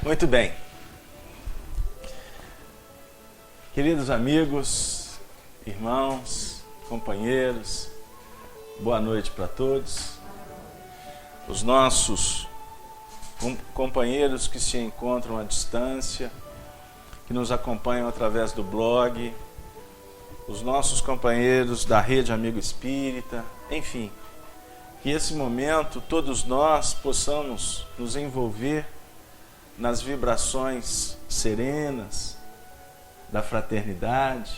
Muito bem. Queridos amigos, irmãos, companheiros, boa noite para todos. Os nossos companheiros que se encontram à distância, que nos acompanham através do blog, os nossos companheiros da Rede Amigo Espírita, enfim, que esse momento todos nós possamos nos envolver nas vibrações serenas da fraternidade,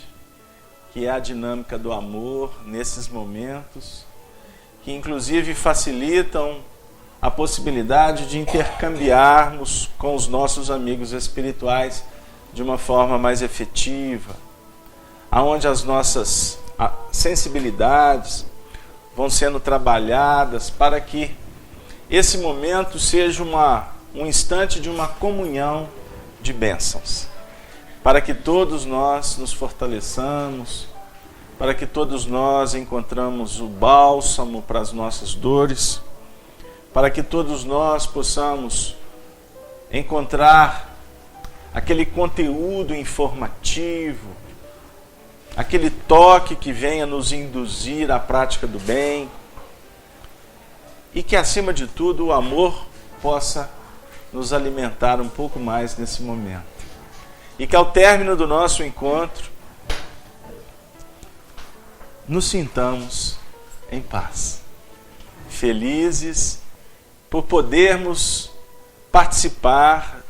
que é a dinâmica do amor nesses momentos, que inclusive facilitam a possibilidade de intercambiarmos com os nossos amigos espirituais de uma forma mais efetiva, aonde as nossas sensibilidades vão sendo trabalhadas para que esse momento seja um instante de uma comunhão de bênçãos, para que todos nós nos fortaleçamos, para que todos nós encontramos o bálsamo para as nossas dores, para que todos nós possamos encontrar aquele conteúdo informativo, aquele toque que venha nos induzir à prática do bem, e que acima de tudo o amor possa nos alimentar um pouco mais nesse momento. E que ao término do nosso encontro, nos sintamos em paz, felizes por podermos participar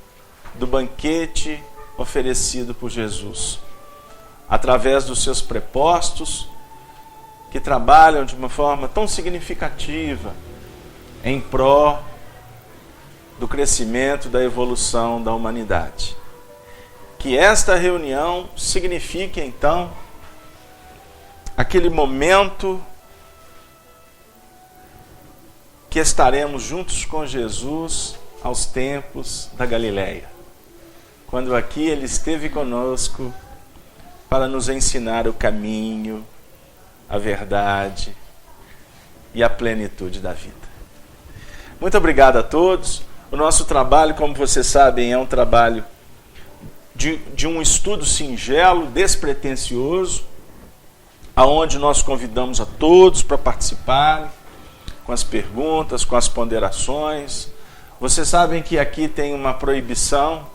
do banquete oferecido por Jesus, através dos seus prepostos, que trabalham de uma forma tão significativa em pró do crescimento, da evolução da humanidade. Que esta reunião signifique, então, aquele momento que estaremos juntos com Jesus aos tempos da Galileia, quando aqui Ele esteve conosco para nos ensinar o caminho, a verdade e a plenitude da vida. Muito obrigado a todos. O nosso trabalho, como vocês sabem, é um trabalho de um estudo singelo, despretensioso, aonde nós convidamos a todos para participarem, com as perguntas, com as ponderações. Vocês sabem que aqui tem uma proibição,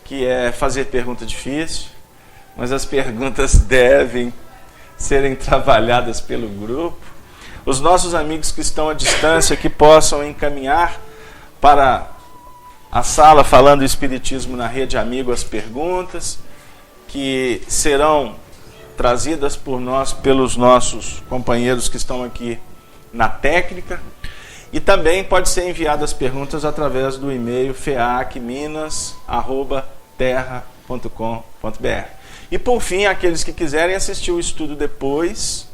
que é fazer pergunta difícil, mas as perguntas devem serem trabalhadas pelo grupo. Os nossos amigos que estão à distância, que possam encaminhar para a sala falando Espiritismo na Rede Amigo as perguntas, que serão trazidas por nós, pelos nossos companheiros que estão aqui na técnica, e também pode ser enviadas as perguntas através do e-mail feacminas@terra.com.br. E por fim, aqueles que quiserem assistir o estudo depois,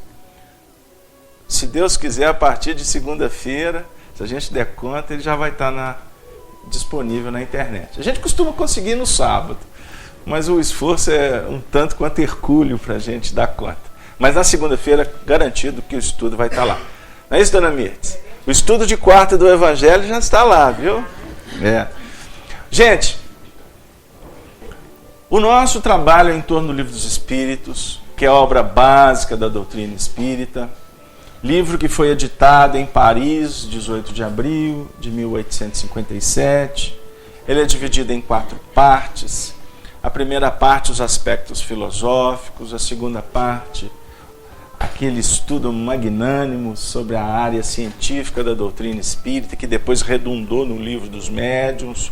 se Deus quiser, a partir de segunda-feira, se a gente der conta, ele já vai estar disponível na internet. A gente costuma conseguir no sábado, mas o esforço é um tanto quanto hercúleo para a gente dar conta. Mas na segunda-feira, garantido que o estudo vai estar lá. Não é isso, dona Mirtz? O estudo de quarta do Evangelho já está lá, viu? Gente, o nosso trabalho é em torno do Livro dos Espíritos, que é a obra básica da doutrina espírita, livro que foi editado em Paris, 18 de abril de 1857. Ele é dividido em 4 partes. A primeira parte, os aspectos filosóficos. A segunda parte, aquele estudo magnânimo sobre a área científica da doutrina espírita, que depois redundou no Livro dos Médiuns.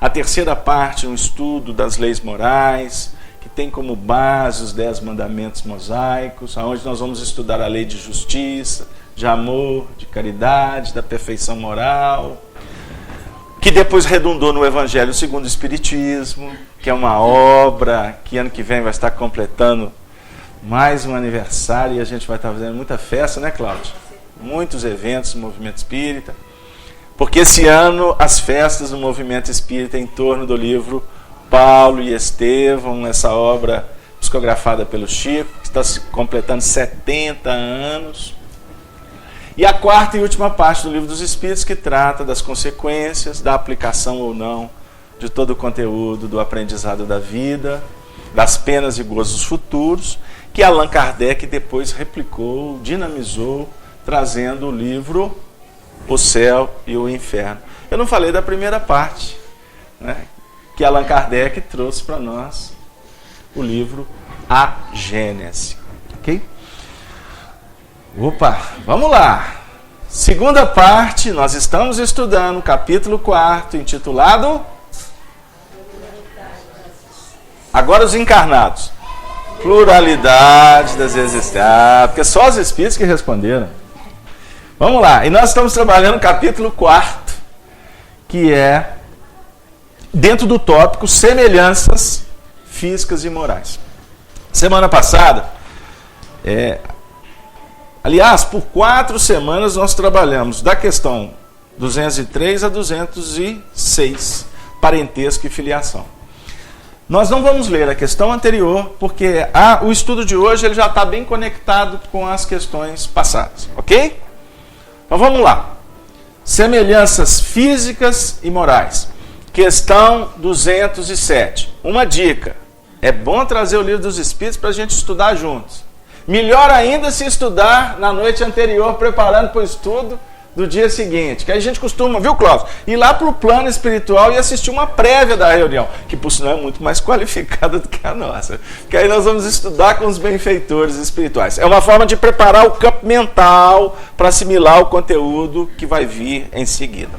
A terceira parte, um estudo das leis morais, que tem como base os 10 mandamentos mosaicos, onde nós vamos estudar a lei de justiça, de amor, de caridade, da perfeição moral, que depois redundou no Evangelho segundo o Espiritismo, que é uma obra que ano que vem vai estar completando mais um aniversário, e a gente vai estar fazendo muita festa, né, Cláudio? Muitos eventos no movimento espírita, porque esse ano as festas do movimento espírita em torno do livro Paulo e Estevão, essa obra psicografada pelo Chico, que está se completando 70 anos. E a quarta e última parte do Livro dos Espíritos, que trata das consequências da aplicação ou não de todo o conteúdo do aprendizado da vida, das penas e gozos futuros, que Allan Kardec depois replicou, dinamizou, trazendo o livro O Céu e o Inferno. Eu não falei da primeira parte, né, que Allan Kardec trouxe para nós, o livro A Gênese. Ok? Opa, vamos lá. Segunda parte, nós estamos estudando o capítulo 4, intitulado Agora os Encarnados. Pluralidade das existências. Ah, porque só os espíritos que responderam. Vamos lá. E nós estamos trabalhando o capítulo 4, que é dentro do tópico semelhanças físicas e morais. Semana passada, aliás, por 4 semanas nós trabalhamos da questão 203 a 206, parentesco e filiação. Nós não vamos ler a questão anterior, porque o estudo de hoje ele já está bem conectado com as questões passadas, ok? Então vamos lá. Semelhanças físicas e morais. Questão 207. Uma dica. É bom trazer o livro dos Espíritos para a gente estudar juntos. Melhor ainda se estudar na noite anterior, preparando para o estudo do dia seguinte. Que a gente costuma, viu, Cláudio? Ir lá para o plano espiritual e assistir uma prévia da reunião, que por sinal é muito mais qualificada do que a nossa. Que aí nós vamos estudar com os benfeitores espirituais. É uma forma de preparar o campo mental para assimilar o conteúdo que vai vir em seguida.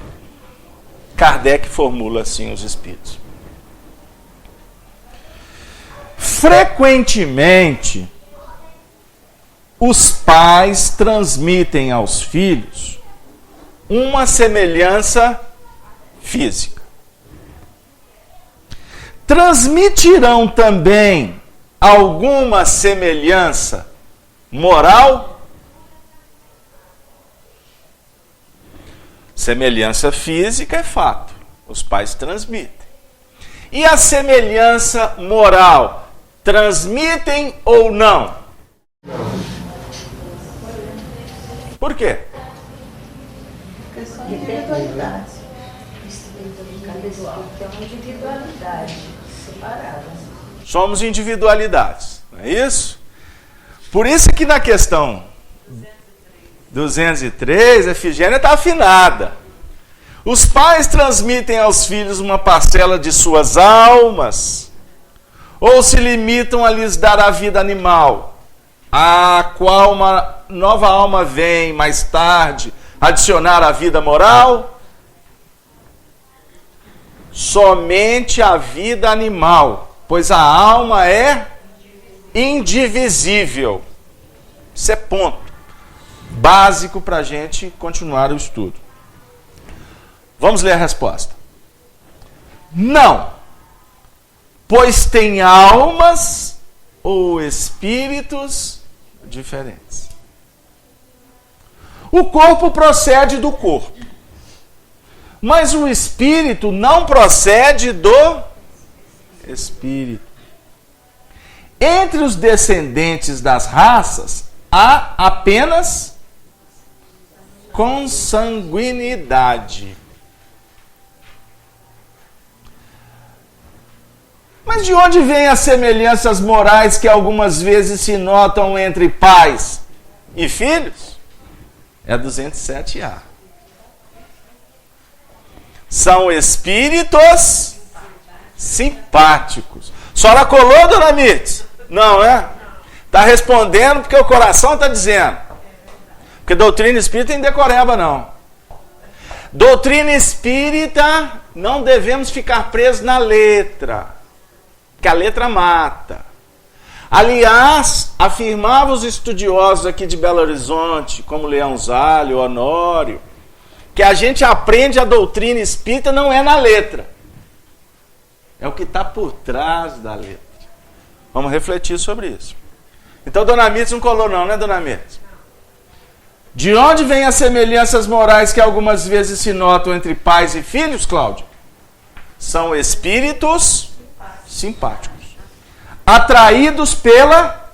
Kardec formula assim os espíritos. Frequentemente, os pais transmitem aos filhos uma semelhança física. Transmitirão também alguma semelhança moral? Semelhança física é fato, os pais transmitem. E a semelhança moral, transmitem ou não? Por quê? Individualidade. É uma individualidade separada. Somos individualidades, não é isso? Por isso que na questão 203, a Efigênia está afinada. Os pais transmitem aos filhos uma parcela de suas almas, ou se limitam a lhes dar a vida animal, a qual uma nova alma vem mais tarde adicionar a vida moral? Somente a vida animal, pois a alma é indivisível. Isso é ponto básico para a gente continuar o estudo. Vamos ler a resposta. Não, pois tem almas ou espíritos diferentes. O corpo procede do corpo, mas o espírito não procede do espírito. Entre os descendentes das raças, há apenas consanguinidade. Mas de onde vêm as semelhanças morais que algumas vezes se notam entre pais e filhos? É 207A. São espíritos simpáticos. A senhora colou, dona Mirtz? Não, né? Está respondendo porque o coração está dizendo. Porque doutrina espírita não decoreba, não. Doutrina espírita, não devemos ficar presos na letra, que a letra mata. Aliás, afirmavam os estudiosos aqui de Belo Horizonte, como Leão Zalho, Honório, que a gente aprende a doutrina espírita não é na letra. É o que está por trás da letra. Vamos refletir sobre isso. Então, dona Mirtz não colou não, né, dona Mirtz? De onde vêm as semelhanças morais que algumas vezes se notam entre pais e filhos, Cláudio? São espíritos simpáticos. Atraídos pela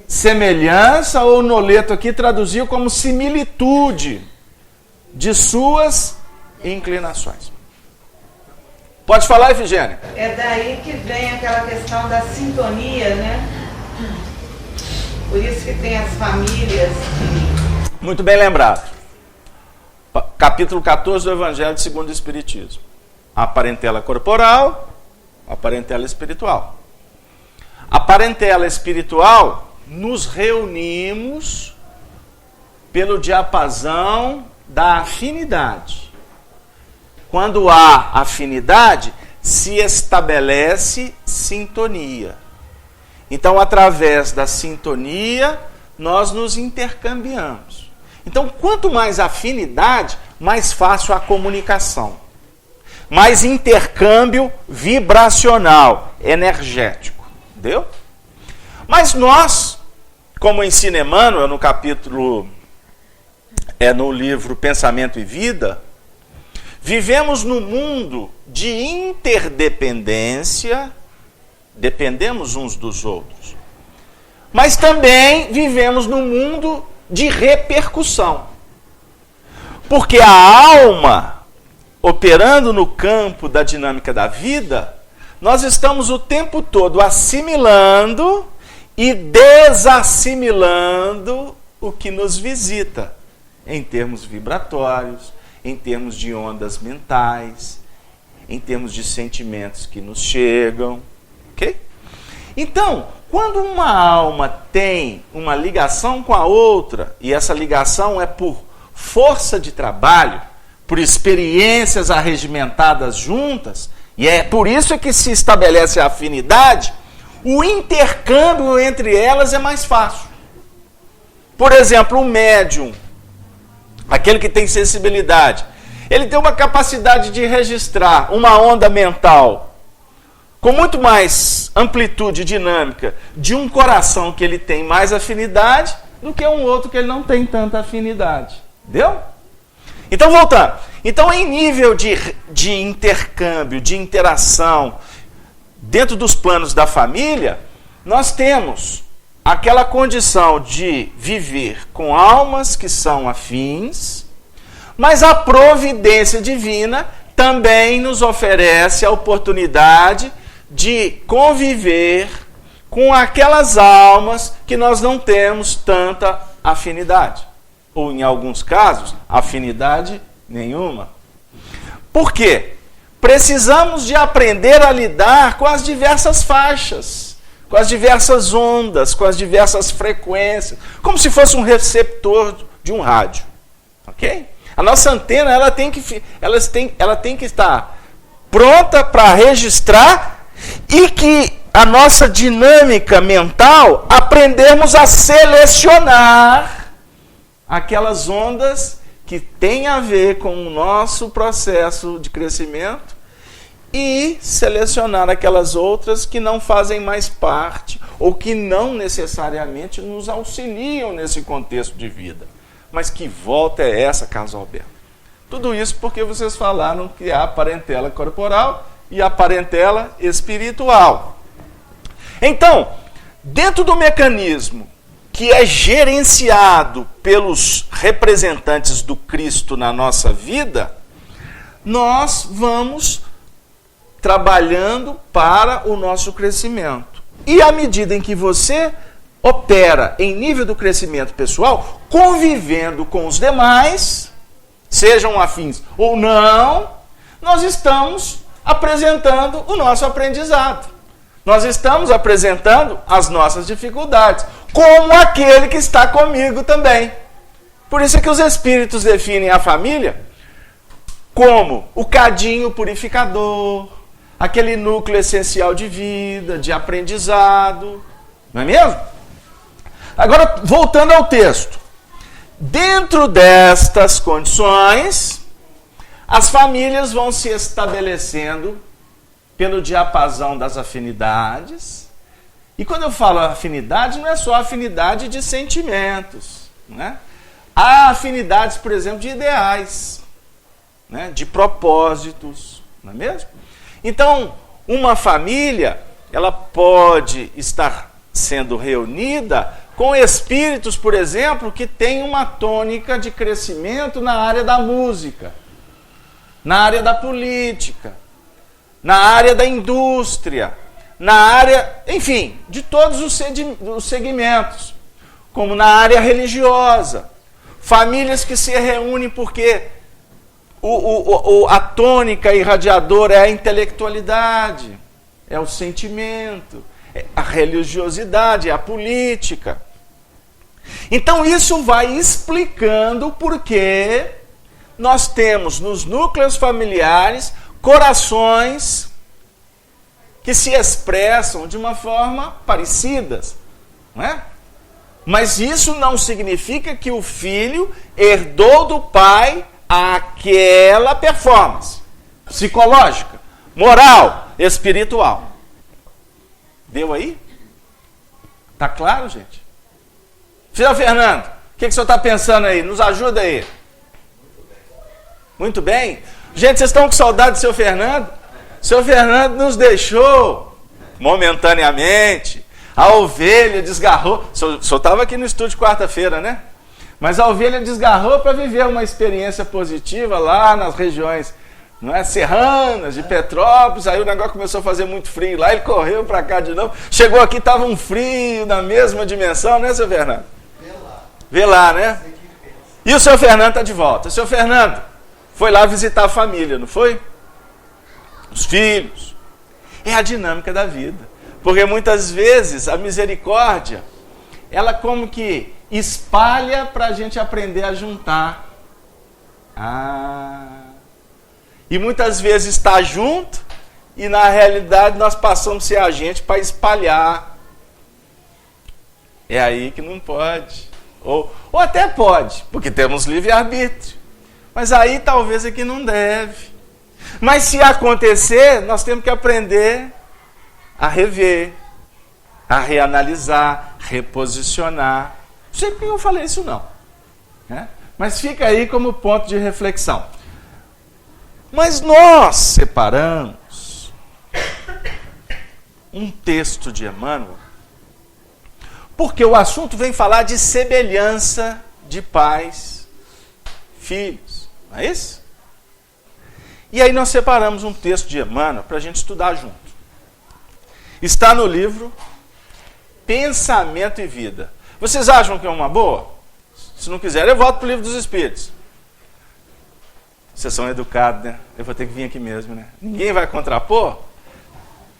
semelhança, ou Noleto aqui traduziu como similitude de suas inclinações. Pode falar, Efigênia. É daí que vem aquela questão da sintonia, né? Por isso que tem as famílias. Muito bem lembrado. Capítulo 14 do Evangelho segundo o Espiritismo. A parentela corporal, a parentela espiritual. A parentela espiritual, nos reunimos pelo diapasão da afinidade. Quando há afinidade, se estabelece sintonia. Então, através da sintonia, nós nos intercambiamos. Então, quanto mais afinidade, mais fácil a comunicação. Mais intercâmbio vibracional, energético. Entendeu? Mas nós, como ensina Emmanuel no capítulo, no livro Pensamento e Vida, vivemos num mundo de interdependência, dependemos uns dos outros. Mas também vivemos num mundo de repercussão. Porque a alma, operando no campo da dinâmica da vida, nós estamos o tempo todo assimilando e desassimilando o que nos visita, em termos vibratórios, em termos de ondas mentais, em termos de sentimentos que nos chegam, ok? Então, quando uma alma tem uma ligação com a outra, e essa ligação é por força de trabalho, por experiências arregimentadas juntas, e é por isso que se estabelece a afinidade, o intercâmbio entre elas é mais fácil. Por exemplo, o médium, aquele que tem sensibilidade, ele tem uma capacidade de registrar uma onda mental com muito mais amplitude dinâmica de um coração que ele tem mais afinidade do que um outro que ele não tem tanta afinidade. Entendeu? Então, voltando. Então, em nível de intercâmbio, de interação, dentro dos planos da família, nós temos aquela condição de viver com almas que são afins, mas a providência divina também nos oferece a oportunidade de conviver com aquelas almas que nós não temos tanta afinidade. Ou, em alguns casos, afinidade nenhuma. Por quê? Precisamos de aprender a lidar com as diversas faixas, com as diversas ondas, com as diversas frequências, como se fosse um receptor de um rádio. Ok? A nossa antena ela tem que estar pronta para registrar e que a nossa dinâmica mental aprendermos a selecionar aquelas ondas que têm a ver com o nosso processo de crescimento e selecionar aquelas outras que não fazem mais parte ou que não necessariamente nos auxiliam nesse contexto de vida. Mas que volta é essa, Carlos Alberto? Tudo isso porque vocês falaram que há a parentela corporal e a parentela espiritual. Então, dentro do mecanismo que é gerenciado pelos representantes do Cristo na nossa vida, nós vamos trabalhando para o nosso crescimento. E à medida em que você opera em nível do crescimento pessoal, convivendo com os demais, sejam afins ou não, nós estamos apresentando o nosso aprendizado. Nós estamos apresentando as nossas dificuldades, como aquele que está comigo também. Por isso é que os espíritos definem a família como o cadinho purificador, aquele núcleo essencial de vida, de aprendizado. Não é mesmo? Agora, voltando ao texto. Dentro destas condições, as famílias vão se estabelecendo pelo diapasão das afinidades. E quando eu falo afinidade, não é só afinidade de sentimentos, né? Há afinidades, por exemplo, de ideais, né? De propósitos, não é mesmo? Então, uma família, ela pode estar sendo reunida com espíritos, por exemplo, que têm uma tônica de crescimento na área da música, na área da política, na área da indústria, na área, enfim, de todos os segmentos, como na área religiosa. Famílias que se reúnem porque a tônica irradiadora é a intelectualidade, é o sentimento, é a religiosidade, é a política. Então isso vai explicando por que nós temos nos núcleos familiares corações que se expressam de uma forma parecidas, não é? Mas isso não significa que o filho herdou do pai aquela performance psicológica, moral, espiritual. Deu aí? Tá claro, gente? Filho Fernando, o que o senhor está pensando aí? Nos ajuda aí. Muito bem. Gente, vocês estão com saudade do seu Fernando? O seu Fernando nos deixou momentaneamente. A ovelha desgarrou. O senhor estava aqui no estúdio quarta-feira, né? Mas a ovelha desgarrou para viver uma experiência positiva lá nas regiões, não é, serranas de Petrópolis. Aí o negócio começou a fazer muito frio lá, ele correu para cá de novo. Chegou aqui, estava um frio na mesma dimensão, né, seu Fernando? Vê lá, né? E o seu Fernando está de volta. O seu Fernando foi lá visitar a família, não foi? Os filhos. É a dinâmica da vida. Porque muitas vezes a misericórdia, ela como que espalha para a gente aprender a juntar. E muitas vezes está junto e na realidade nós passamos a ser agente para espalhar. É aí que não pode. Ou até pode, porque temos livre-arbítrio. Mas aí talvez é que não deve. Mas se acontecer, nós temos que aprender a rever, a reanalisar, reposicionar. Não sei porque eu falei isso não, né? Mas fica aí como ponto de reflexão. Mas nós separamos um texto de Emmanuel, porque o assunto vem falar de semelhança de pais, filhos, não é isso? E aí nós separamos um texto de Emmanuel para a gente estudar junto. Está no livro Pensamento e Vida. Vocês acham que é uma boa? Se não quiserem, eu volto para o Livro dos Espíritos. Vocês são educados, né? Eu vou ter que vir aqui mesmo, né? Ninguém vai contrapor?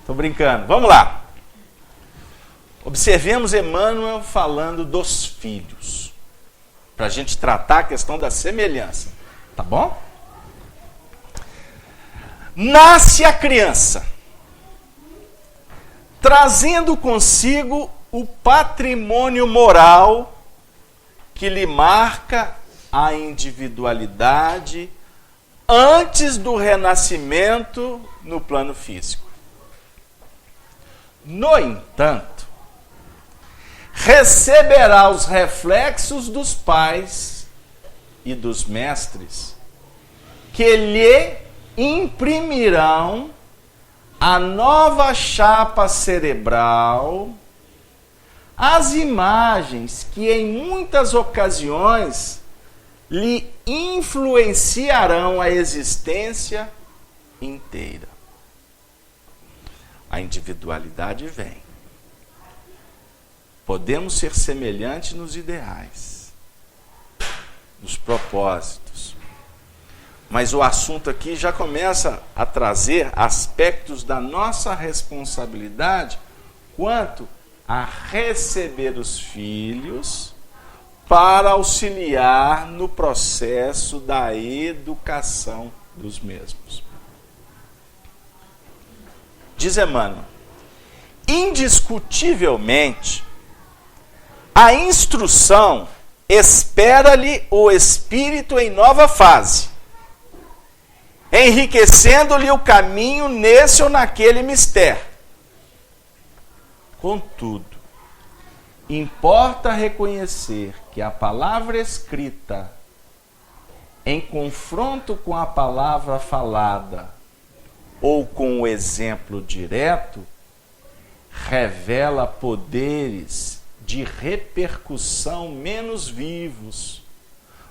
Estou brincando. Vamos lá. Observemos Emmanuel falando dos filhos, para a gente tratar a questão da semelhança. Tá bom? Nasce a criança, trazendo consigo o patrimônio moral que lhe marca a individualidade antes do renascimento no plano físico. No entanto, receberá os reflexos dos pais e dos mestres que lhe imprimirão a nova chapa cerebral, as imagens que em muitas ocasiões lhe influenciarão a existência inteira. A individualidade vem. Podemos ser semelhantes nos ideais, nos propósitos. Mas o assunto aqui já começa a trazer aspectos da nossa responsabilidade quanto a receber os filhos para auxiliar no processo da educação dos mesmos. Diz Emmanuel, indiscutivelmente, a instrução espera-lhe o espírito em nova fase, enriquecendo-lhe o caminho nesse ou naquele mistério. Contudo, importa reconhecer que a palavra escrita, em confronto com a palavra falada ou com o exemplo direto, revela poderes de repercussão menos vivos,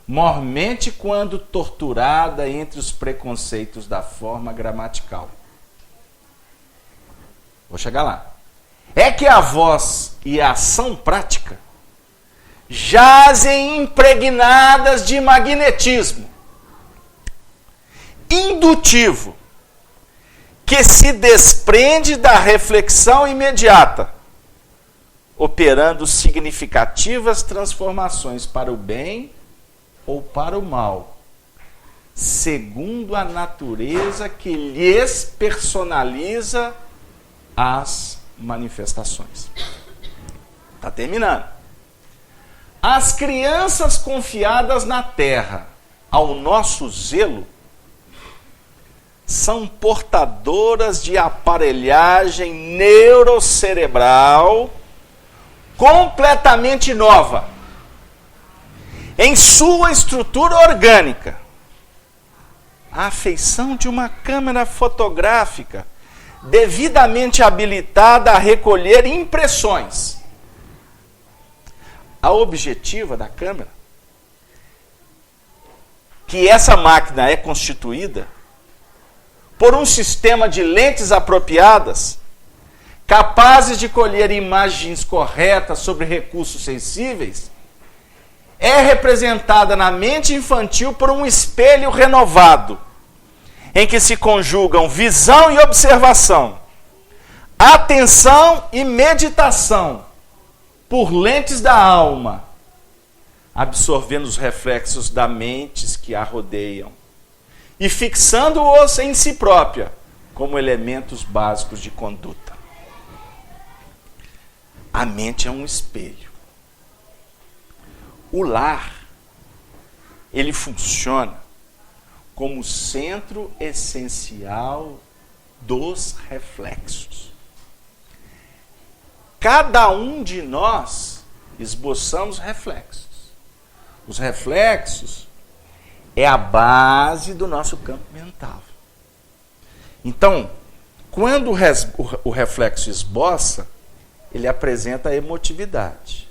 mormente quando torturada entre os preconceitos da forma gramatical. Vou chegar lá. É que a voz e a ação prática jazem impregnadas de magnetismo indutivo, que se desprende da reflexão imediata, operando significativas transformações para o bem ou para o mal, segundo a natureza que lhes personaliza as manifestações. Está terminando. As crianças confiadas na terra ao nosso zelo são portadoras de aparelhagem neurocerebral completamente nova em sua estrutura orgânica. A afeição de uma câmera fotográfica devidamente habilitada a recolher impressões. A objetiva da câmera, que essa máquina é constituída por um sistema de lentes apropriadas, capazes de colher imagens corretas sobre recursos sensíveis, é representada na mente infantil por um espelho renovado, em que se conjugam visão e observação, atenção e meditação, por lentes da alma, absorvendo os reflexos da mente que a rodeiam e fixando-os em si própria como elementos básicos de conduta. A mente é um espelho. O lar, ele funciona como centro essencial dos reflexos. Cada um de nós esboçamos reflexos. Os reflexos é a base do nosso campo mental. Então, quando o reflexo esboça, ele apresenta a emotividade.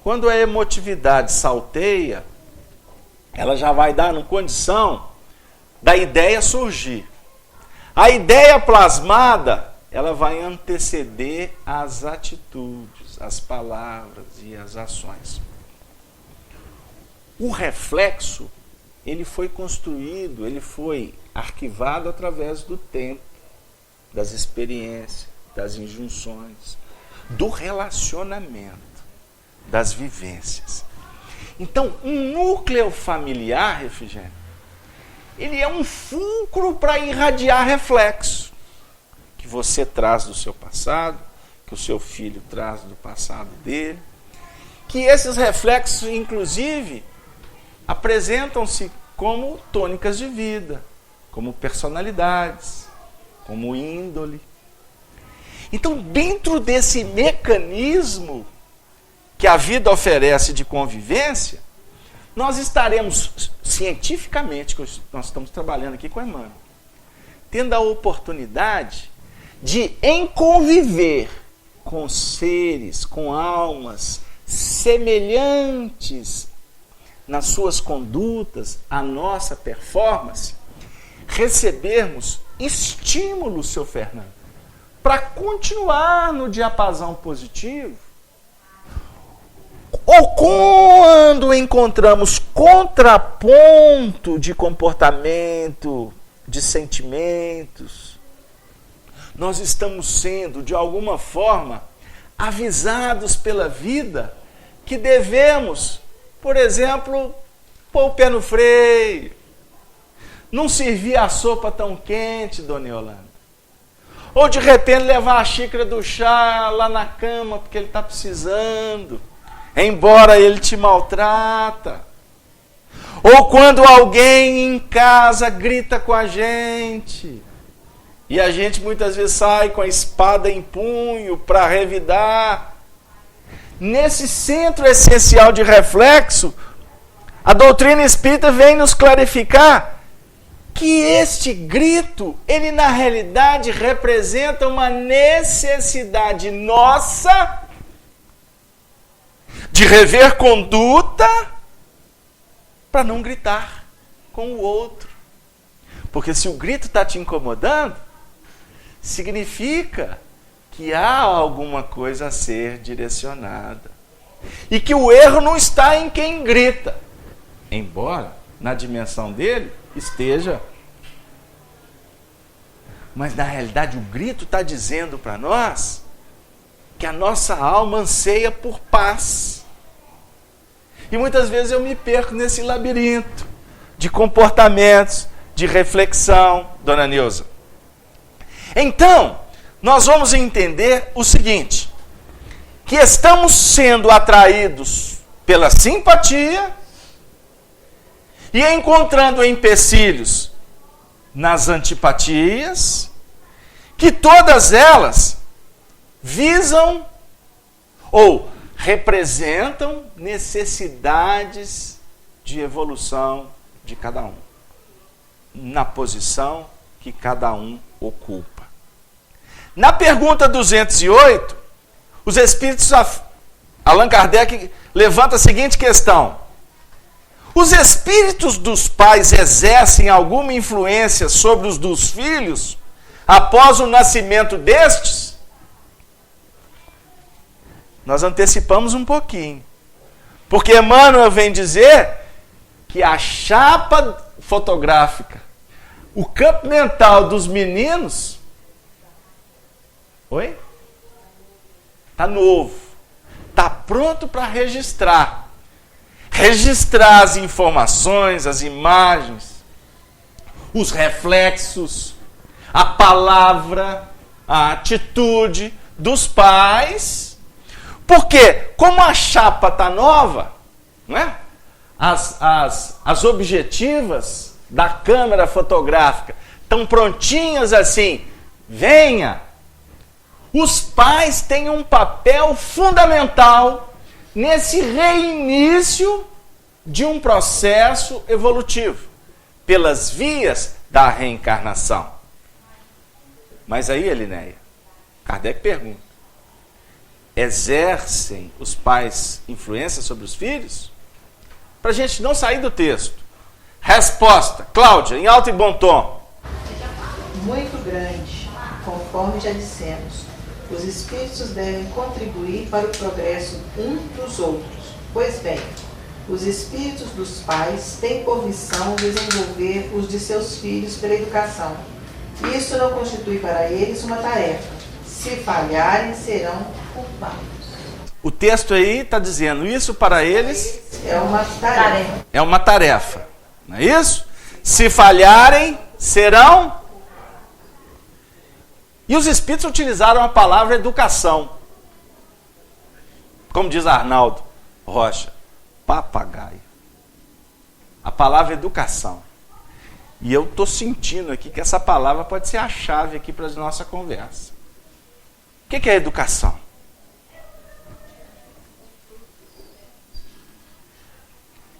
Quando a emotividade salteia, ela já vai dar condição da ideia surgir. A ideia plasmada, ela vai anteceder as atitudes, as palavras e as ações. O reflexo, ele foi construído, ele foi arquivado através do tempo, das experiências, das injunções, do relacionamento, das vivências. Então, um núcleo familiar, Refigênio, ele é um fulcro para irradiar reflexo que você traz do seu passado, que o seu filho traz do passado dele, que esses reflexos, inclusive, apresentam-se como tônicas de vida, como personalidades, como índole. Então, dentro desse mecanismo que a vida oferece de convivência, nós estaremos cientificamente, que nós estamos trabalhando aqui com a Emmanuel, tendo a oportunidade de conviver com seres, com almas semelhantes nas suas condutas, a nossa performance, recebermos estímulo, seu Fernando, para continuar no diapasão positivo. Ou quando encontramos contraponto de comportamento, de sentimentos, nós estamos sendo, de alguma forma, avisados pela vida que devemos, por exemplo, pôr o pé no freio, não servir a sopa tão quente, dona Yolanda. Ou de repente levar a xícara do chá lá na cama porque ele está precisando, embora ele te maltrata. Ou quando alguém em casa grita com a gente, e a gente muitas vezes sai com a espada em punho para revidar. Nesse centro essencial de reflexo, a doutrina espírita vem nos clarificar que este grito, ele na realidade representa uma necessidade nossa de rever conduta para não gritar com o outro. Porque se o grito está te incomodando, significa que há alguma coisa a ser direcionada. E que o erro não está em quem grita, embora na dimensão dele esteja. Mas na realidade o grito está dizendo para nós que a nossa alma anseia por paz. E muitas vezes eu me perco nesse labirinto de comportamentos, de reflexão, dona Neuza. Então, nós vamos entender o seguinte, que estamos sendo atraídos pela simpatia e encontrando empecilhos nas antipatias, que todas elas visam ou representam necessidades de evolução de cada um, na posição que cada um ocupa. Na pergunta 208, os espíritos, Allan Kardec levanta a seguinte questão: os espíritos dos pais exercem alguma influência sobre os dos filhos após o nascimento destes? Nós antecipamos um pouquinho, porque Emmanuel vem dizer que a chapa fotográfica, o campo mental dos meninos, está novo, está pronto para registrar as informações, as imagens, os reflexos, a palavra, a atitude dos pais, porque como a chapa está nova, não é? As objetivas da câmera fotográfica estão prontinhas assim, venha. Os pais têm um papel fundamental nesse reinício de um processo evolutivo, pelas vias da reencarnação. Mas aí, Elinéia, Kardec pergunta, exercem os pais influência sobre os filhos? Para a gente não sair do texto. Resposta, Cláudia, em alto e bom tom. Muito grande, conforme já dissemos. Os espíritos devem contribuir para o progresso um dos outros. Pois bem, os espíritos dos pais têm por missão desenvolver os de seus filhos pela educação. Isso não constitui para eles uma tarefa. Se falharem, serão culpados. O texto aí está dizendo, isso para eles é uma tarefa. É uma tarefa, não é isso? Se falharem, serão. E os espíritos utilizaram a palavra educação. Como diz Arnaldo Rocha, papagaio. A palavra educação. E eu estou sentindo aqui que essa palavra pode ser a chave aqui para a nossa conversa. O que é educação?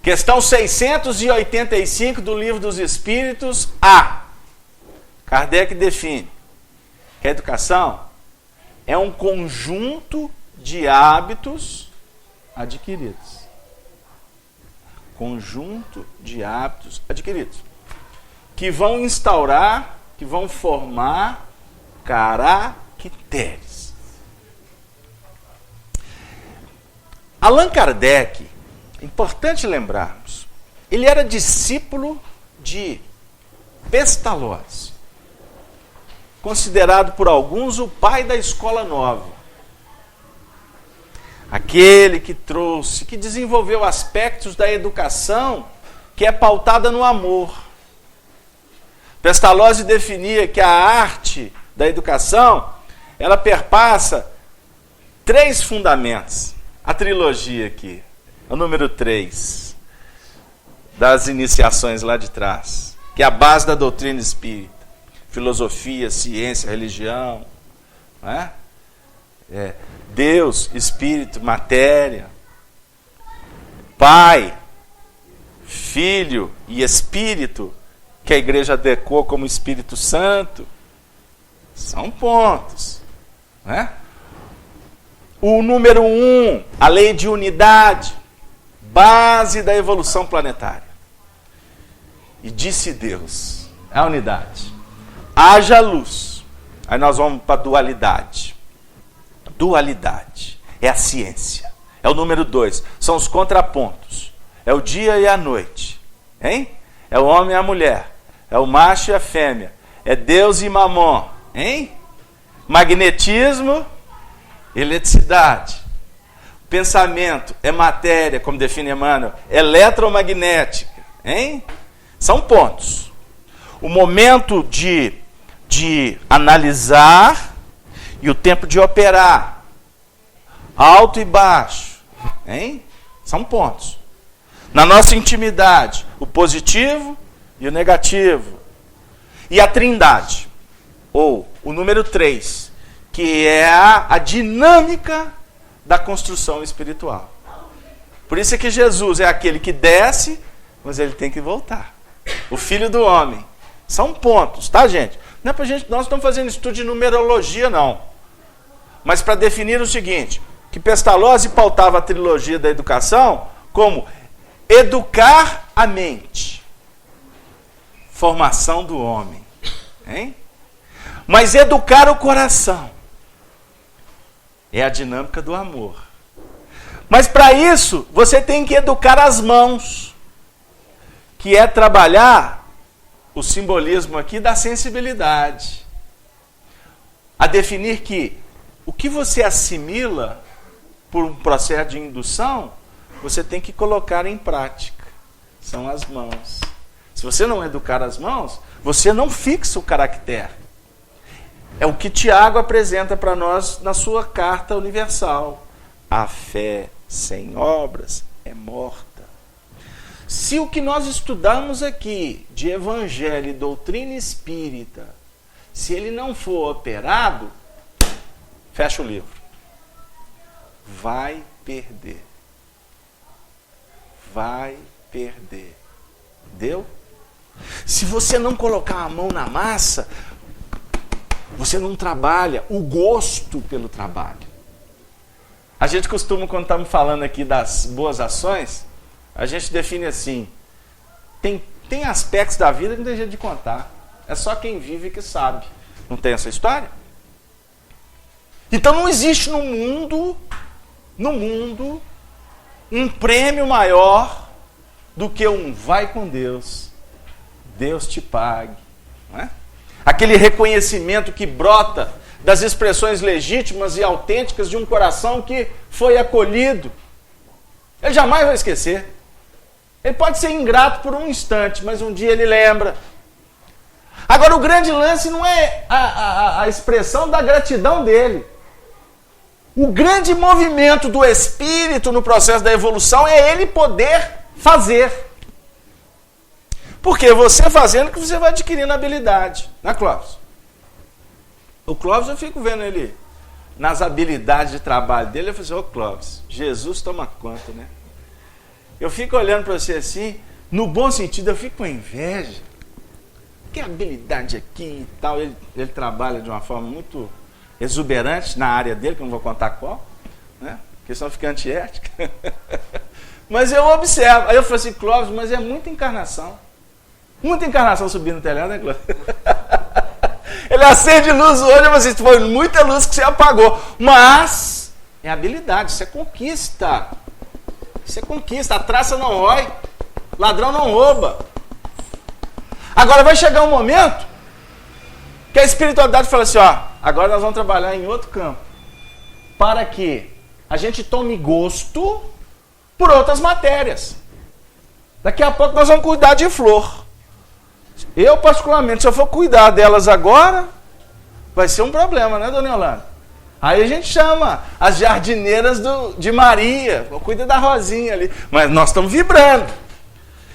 Questão 685 do Livro dos Espíritos, A. Kardec define que a educação é um conjunto de hábitos adquiridos. Conjunto de hábitos adquiridos. Que vão instaurar, que vão formar caracteres. Allan Kardec, importante lembrarmos, ele era discípulo de Pestalozzi, considerado por alguns o pai da Escola Nova. Aquele que trouxe, que desenvolveu aspectos da educação que é pautada no amor. Pestalozzi definia que a arte da educação, ela perpassa 3 fundamentos. A trilogia aqui, o número 3, das iniciações lá de trás, que é a base da doutrina espírita. Filosofia, ciência, religião, não é? Deus, Espírito, matéria, Pai, Filho e Espírito, que a igreja adequou como Espírito Santo, são pontos, não é? O número 1, a lei de unidade, base da evolução planetária. E disse Deus, a unidade, haja luz. Aí nós vamos para a dualidade. dualidade. É a ciência. É o número 2. São os contrapontos. É o dia e a noite. Hein? É o homem e a mulher. É o macho e a fêmea. É Deus e Mamon. Hein? Magnetismo, eletricidade. Pensamento é matéria, como define Emmanuel, eletromagnética. Hein? São pontos. O momento de analisar e o tempo de operar. Alto e baixo. Hein? São pontos. Na nossa intimidade, o positivo e o negativo. E a trindade, ou o número 3, que é a dinâmica da construção espiritual. Por isso é que Jesus é aquele que desce, mas ele tem que voltar. O Filho do Homem. São pontos, tá, gente? Não é pra gente, nós não estamos fazendo estudo de numerologia, não. Mas para definir o seguinte, que Pestalozzi pautava a trilogia da educação como educar a mente. Formação do homem. Hein? Mas educar o coração é a dinâmica do amor. Mas para isso, você tem que educar as mãos, que é trabalhar o simbolismo aqui da sensibilidade. A definir que o que você assimila por um processo de indução, você tem que colocar em prática. São as mãos. Se você não educar as mãos, você não fixa o caractere. É o que Tiago apresenta para nós na sua carta universal. A fé sem obras é morta. Se o que nós estudamos aqui de evangelho e doutrina espírita, se ele não for operado, fecha o livro. Vai perder. Vai perder. Deu? Se você não colocar a mão na massa, você não trabalha o gosto pelo trabalho. A gente costuma, quando estamos falando aqui das boas ações, a gente define assim, tem aspectos da vida que não tem jeito de contar. É só quem vive que sabe. Não tem essa história? Então não existe no mundo, um prêmio maior do que um vai com Deus, Deus te pague. Não é? Aquele reconhecimento que brota das expressões legítimas e autênticas de um coração que foi acolhido. Ele jamais vai esquecer. Ele pode ser ingrato por um instante, mas um dia ele lembra. Agora, o grande lance não é a expressão da gratidão dele. O grande movimento do espírito no processo da evolução é ele poder fazer. Porque você fazendo que você vai adquirindo habilidade. Né, Clóvis? O Clóvis, eu fico vendo ele nas habilidades de trabalho dele. Eu falo assim, ô Clóvis, Jesus toma conta, né? Eu fico olhando para você assim, no bom sentido, eu fico com inveja. Que habilidade aqui e tal. Ele trabalha de uma forma muito exuberante na área dele, que eu não vou contar qual, né? Porque senão fica antiética. Mas eu observo. Aí eu falo assim, Clóvis, mas é muita encarnação. Muita encarnação subindo no telhado, né, Clóvis? Ele acende luz hoje, mas assim, foi muita luz que você apagou. Mas é habilidade, isso é conquista. Isso é conquista. A traça não rói, ladrão não rouba. Agora vai chegar um momento que a espiritualidade fala assim, ó, agora nós vamos trabalhar em outro campo. Para que a gente tome gosto por outras matérias. Daqui a pouco nós vamos cuidar de flor. Eu, particularmente, se eu for cuidar delas agora, vai ser um problema, né, dona Yolanda? Aí a gente chama as jardineiras de Maria, cuida da rosinha ali. Mas nós estamos vibrando.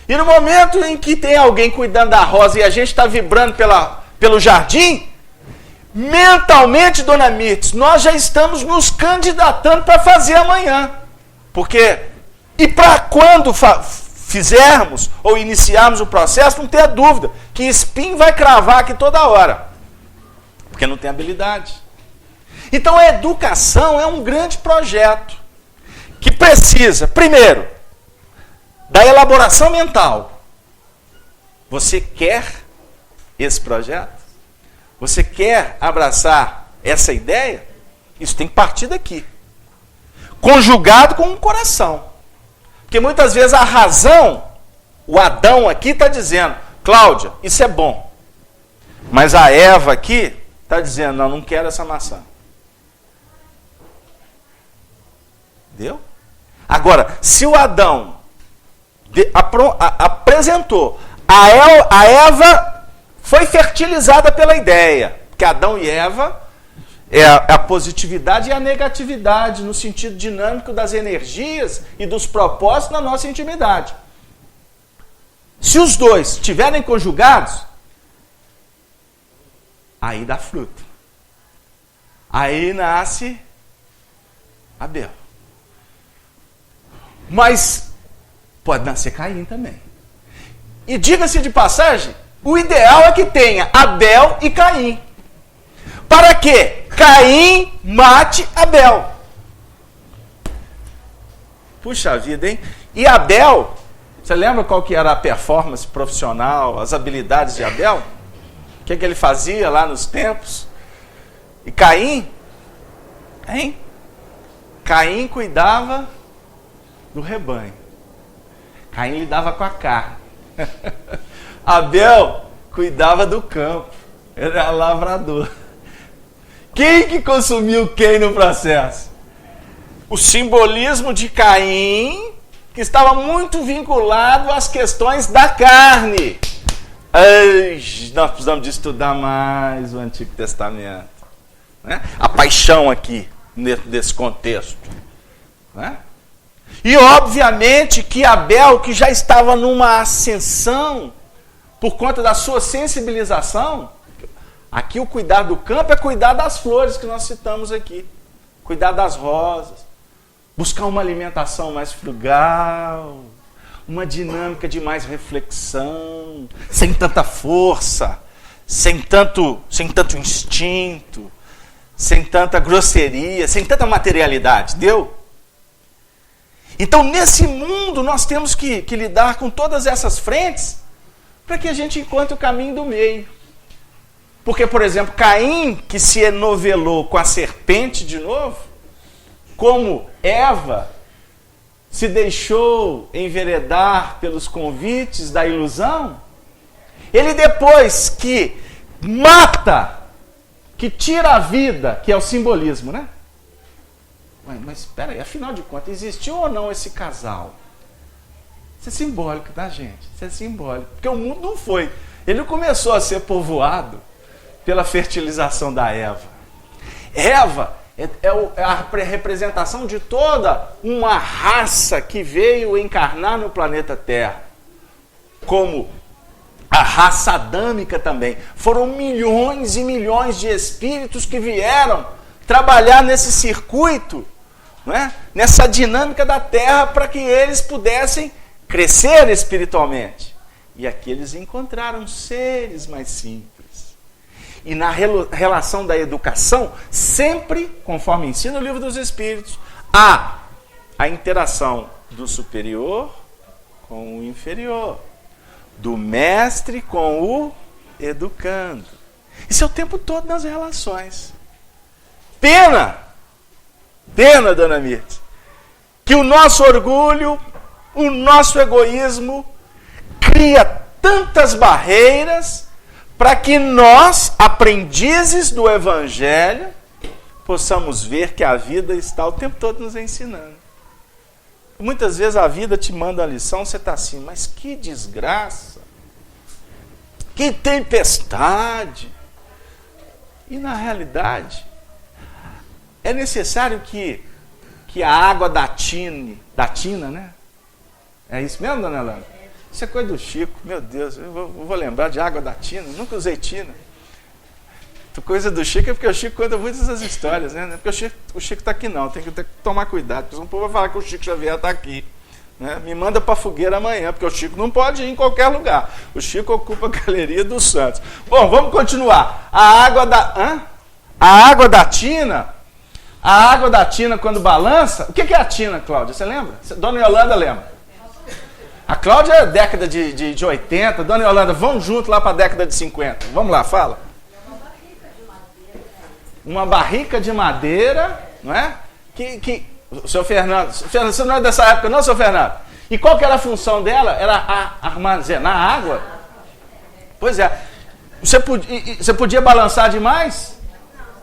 E no momento em que tem alguém cuidando da rosa e a gente está vibrando pelo jardim, mentalmente, dona Mirtes, nós já estamos nos candidatando para fazer amanhã. Porque, e para quando fizermos ou iniciarmos o processo, não tenha dúvida que espinho vai cravar aqui toda hora. Porque não tem habilidade. Então a educação é um grande projeto que precisa, primeiro, da elaboração mental. Você quer esse projeto? Você quer abraçar essa ideia? Isso tem que partir daqui. Conjugado com o coração. Porque muitas vezes a razão, o Adão aqui está dizendo, Cláudia, isso é bom. Mas a Eva aqui está dizendo, não quero essa maçã. Entendeu? Agora, se o Adão apresentou, a Eva foi fertilizada pela ideia, que Adão e Eva é a positividade e a negatividade no sentido dinâmico das energias e dos propósitos na nossa intimidade. Se os dois estiverem conjugados, aí dá fruto. Aí nasce Abel. Mas pode nascer Caim também. E diga-se de passagem, o ideal é que tenha Abel e Caim. Para que Caim mate Abel. Puxa vida, hein? E Abel, você lembra qual que era a performance profissional, as habilidades de Abel? O que ele fazia lá nos tempos? E Caim? Hein? Caim cuidava do rebanho. Caim lidava com a carne. Abel cuidava do campo. Ele era lavrador. Quem que consumiu quem no processo? O simbolismo de Caim, que estava muito vinculado às questões da carne. Ai, nós precisamos de estudar mais o Antigo Testamento. Né? A paixão aqui, nesse contexto. Né? E obviamente que Abel, que já estava numa ascensão, por conta da sua sensibilização, aqui o cuidar do campo é cuidar das flores que nós citamos aqui. Cuidar das rosas. Buscar uma alimentação mais frugal. Uma dinâmica de mais reflexão. Sem tanta força. Sem tanto instinto. Sem tanta grosseria. Sem tanta materialidade. Deu? Então, nesse mundo, nós temos que lidar com todas essas frentes para que a gente encontre o caminho do meio. Porque, por exemplo, Caim, que se enovelou com a serpente de novo, como Eva se deixou enveredar pelos convites da ilusão, ele depois que mata, que tira a vida, que é o simbolismo, né? Mas espera aí, afinal de contas, existiu ou não esse casal? Isso é simbólico, tá, gente? Isso é simbólico. Porque o mundo não foi. Ele começou a ser povoado pela fertilização da Eva. Eva é a representação de toda uma raça que veio encarnar no planeta Terra. Como a raça adâmica também. Foram milhões e milhões de espíritos que vieram trabalhar nesse circuito, né? Nessa dinâmica da Terra, para que eles pudessem crescer espiritualmente. E aqui eles encontraram seres mais simples. E na relação da educação, sempre, conforme ensina o Livro dos Espíritos, há a interação do superior com o inferior, do mestre com o educando. Isso é o tempo todo nas relações. Pena, dona Mirth, que o nosso orgulho, o nosso egoísmo cria tantas barreiras para que nós, aprendizes do Evangelho, possamos ver que a vida está o tempo todo nos ensinando. Muitas vezes a vida te manda a lição, você está assim, mas que desgraça, que tempestade. E na realidade, é necessário que a água da tina, né? É isso mesmo, dona Elana? Isso é coisa do Chico, meu Deus, eu vou lembrar de água da tina, nunca usei tina. Coisa do Chico é porque o Chico conta muitas essas histórias, né? Não é porque o Chico está aqui não, tem que tomar cuidado, porque o povo vai falar que o Chico Xavier está aqui. Né? Me manda para a fogueira amanhã, porque o Chico não pode ir em qualquer lugar. O Chico ocupa a galeria dos santos. Bom, vamos continuar. A água da tina, quando balança, o que é a tina, Cláudia? Você lembra? Dona Yolanda lembra? A Cláudia é década de 80, Dona Yolanda, vamos junto lá para a década de 50. Vamos lá, fala. uma barrica de madeira, não é? O senhor Fernando, você não é dessa época não, senhor Fernando? E qual que era a função dela? Era armazenar água? Pois é. Você podia balançar demais?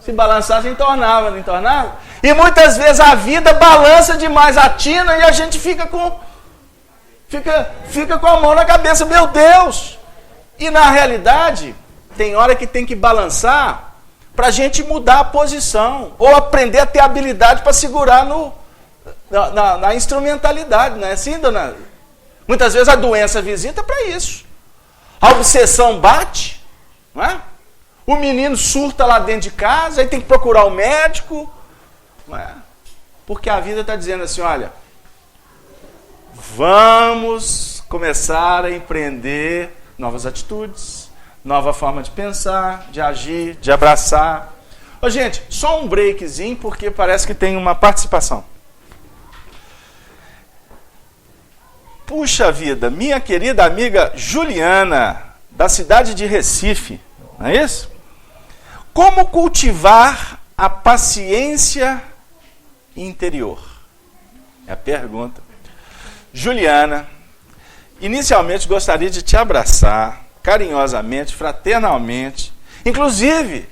Se balançasse, entornava, não entornava? E muitas vezes a vida balança demais a tina e a gente fica com a mão na cabeça. Meu Deus! E na realidade, tem hora que tem que balançar para a gente mudar a posição. Ou aprender a ter habilidade para segurar na instrumentalidade. Não é assim, dona? Muitas vezes a doença visita para isso. A obsessão bate, não é? O menino surta lá dentro de casa, aí tem que procurar o médico. Não é? Porque a vida está dizendo assim, olha, vamos começar a empreender novas atitudes, nova forma de pensar, de agir, de abraçar. Ô, gente, só um breakzinho, porque parece que tem uma participação. Puxa vida, minha querida amiga Juliana, da cidade de Recife, não é isso? Como cultivar a paciência interior? É a pergunta. Juliana, inicialmente gostaria de te abraçar carinhosamente, fraternalmente, inclusive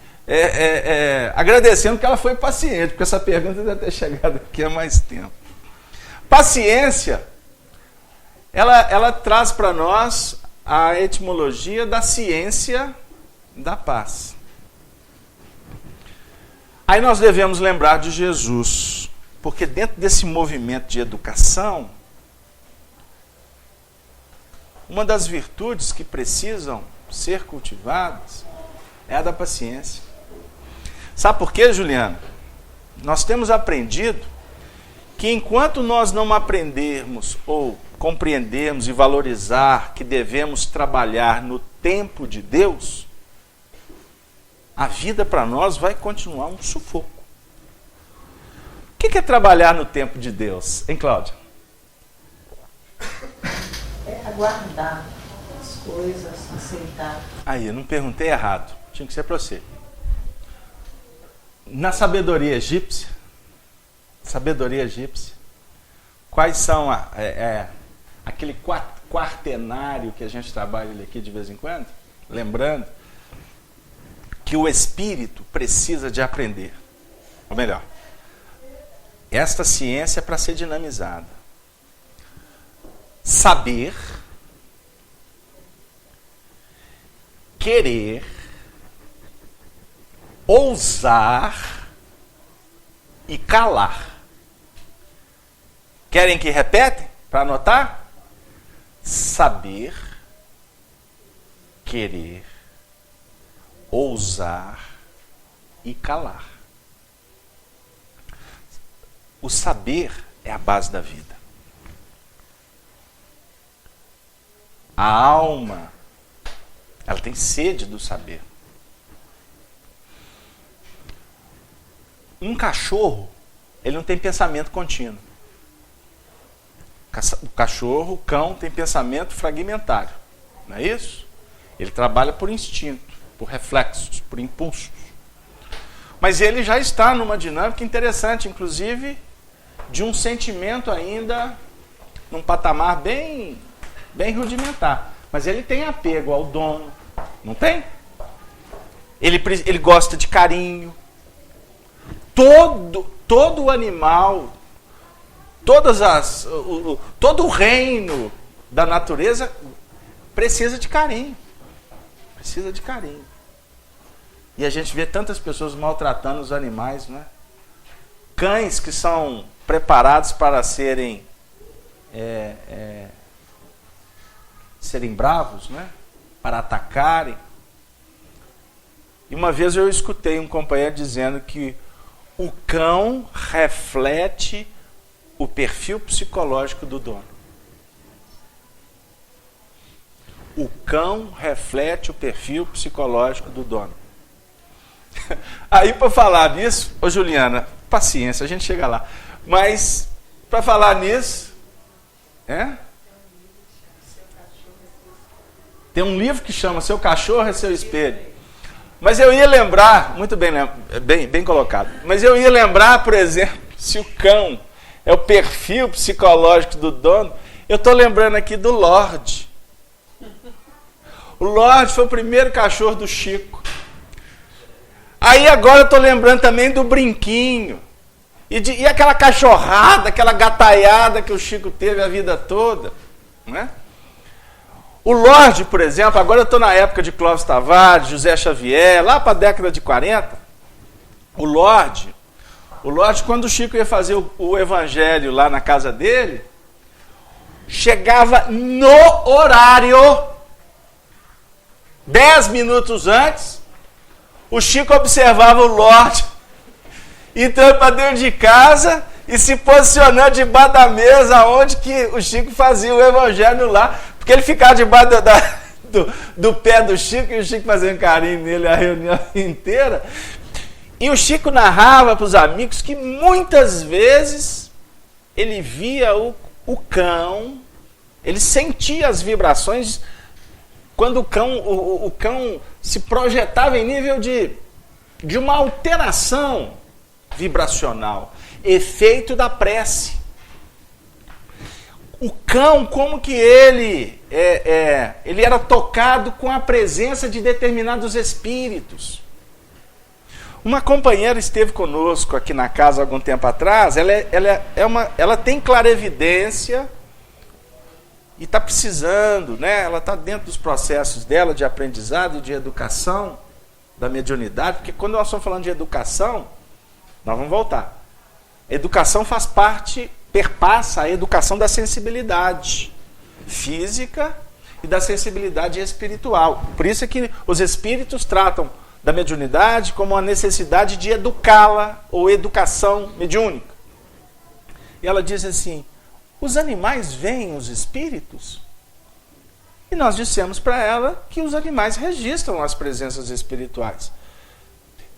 agradecendo que ela foi paciente, porque essa pergunta deve ter chegado aqui há mais tempo. Paciência, ela traz para nós a etimologia da ciência da paz. Aí nós devemos lembrar de Jesus, porque dentro desse movimento de educação, uma das virtudes que precisam ser cultivadas é a da paciência. Sabe por quê, Juliana? Nós temos aprendido que enquanto nós não aprendermos ou compreendermos e valorizar que devemos trabalhar no tempo de Deus, a vida para nós vai continuar um sufoco. O que é trabalhar no tempo de Deus, hein, Cláudia? É aguardar as coisas, aceitar. Aí, eu não perguntei errado. Tinha que ser para você. Na sabedoria egípcia, quais são aquele quaternário que a gente trabalha aqui de vez em quando? Lembrando que o espírito precisa de aprender. Ou melhor, esta ciência é para ser dinamizada. Saber, querer, ousar e calar. Querem que repete para anotar? Saber, querer, ousar e calar. O saber é a base da vida. A alma, ela tem sede do saber. Um cachorro, ele não tem pensamento contínuo. O cão tem pensamento fragmentário. Não é isso? Ele trabalha por instinto, por reflexos, por impulsos. Mas ele já está numa dinâmica interessante, inclusive, de um sentimento ainda num patamar bem rudimentar. Mas ele tem apego ao dono. Não tem? Ele gosta de carinho. Todo animal, todo o reino da natureza precisa de carinho. Precisa de carinho. E a gente vê tantas pessoas maltratando os animais, né? Cães que são preparados para serem bravos, né? Para atacarem. E uma vez eu escutei um companheiro dizendo que o cão reflete o perfil psicológico do dono. O cão reflete o perfil psicológico do dono. Aí, para falar nisso, ô Juliana, paciência, a gente chega lá. Mas, para falar nisso, tem um livro que chama Seu Cachorro é Seu Espelho. Mas eu ia lembrar, muito bem, bem colocado, mas eu ia lembrar, por exemplo, se o cão é o perfil psicológico do dono, eu estou lembrando aqui do Lorde. O Lorde foi o primeiro cachorro do Chico. Aí agora eu estou lembrando também do Brinquinho. E aquela cachorrada, aquela gataiada que o Chico teve a vida toda. Né? O Lorde, por exemplo, agora eu estou na época de Clóvis Tavares, José Xavier, lá para a década de 40. O Lorde, quando o Chico ia fazer o evangelho lá na casa dele, chegava no horário, 10 minutos antes, o Chico observava o Lorde entrando para dentro de casa e se posicionando debaixo da mesa onde que o Chico fazia o evangelho lá, porque ele ficava debaixo do pé do Chico e o Chico fazia um carinho nele a reunião inteira. E o Chico narrava para os amigos que muitas vezes ele via o cão, ele sentia as vibrações quando o cão se projetava em nível de uma alteração vibracional, efeito da prece. O cão, como que ele era tocado com a presença de determinados espíritos. Uma companheira esteve conosco aqui na casa há algum tempo atrás, ela tem clarevidência e está precisando, né? Ela está dentro dos processos dela de aprendizado e de educação da mediunidade, porque quando nós estamos falando de educação, nós vamos voltar. Educação faz parte, perpassa a educação da sensibilidade física e da sensibilidade espiritual. Por isso é que os espíritos tratam da mediunidade como uma necessidade de educá-la, ou educação mediúnica. E ela diz assim: os animais veem os espíritos? E nós dissemos para ela que os animais registram as presenças espirituais.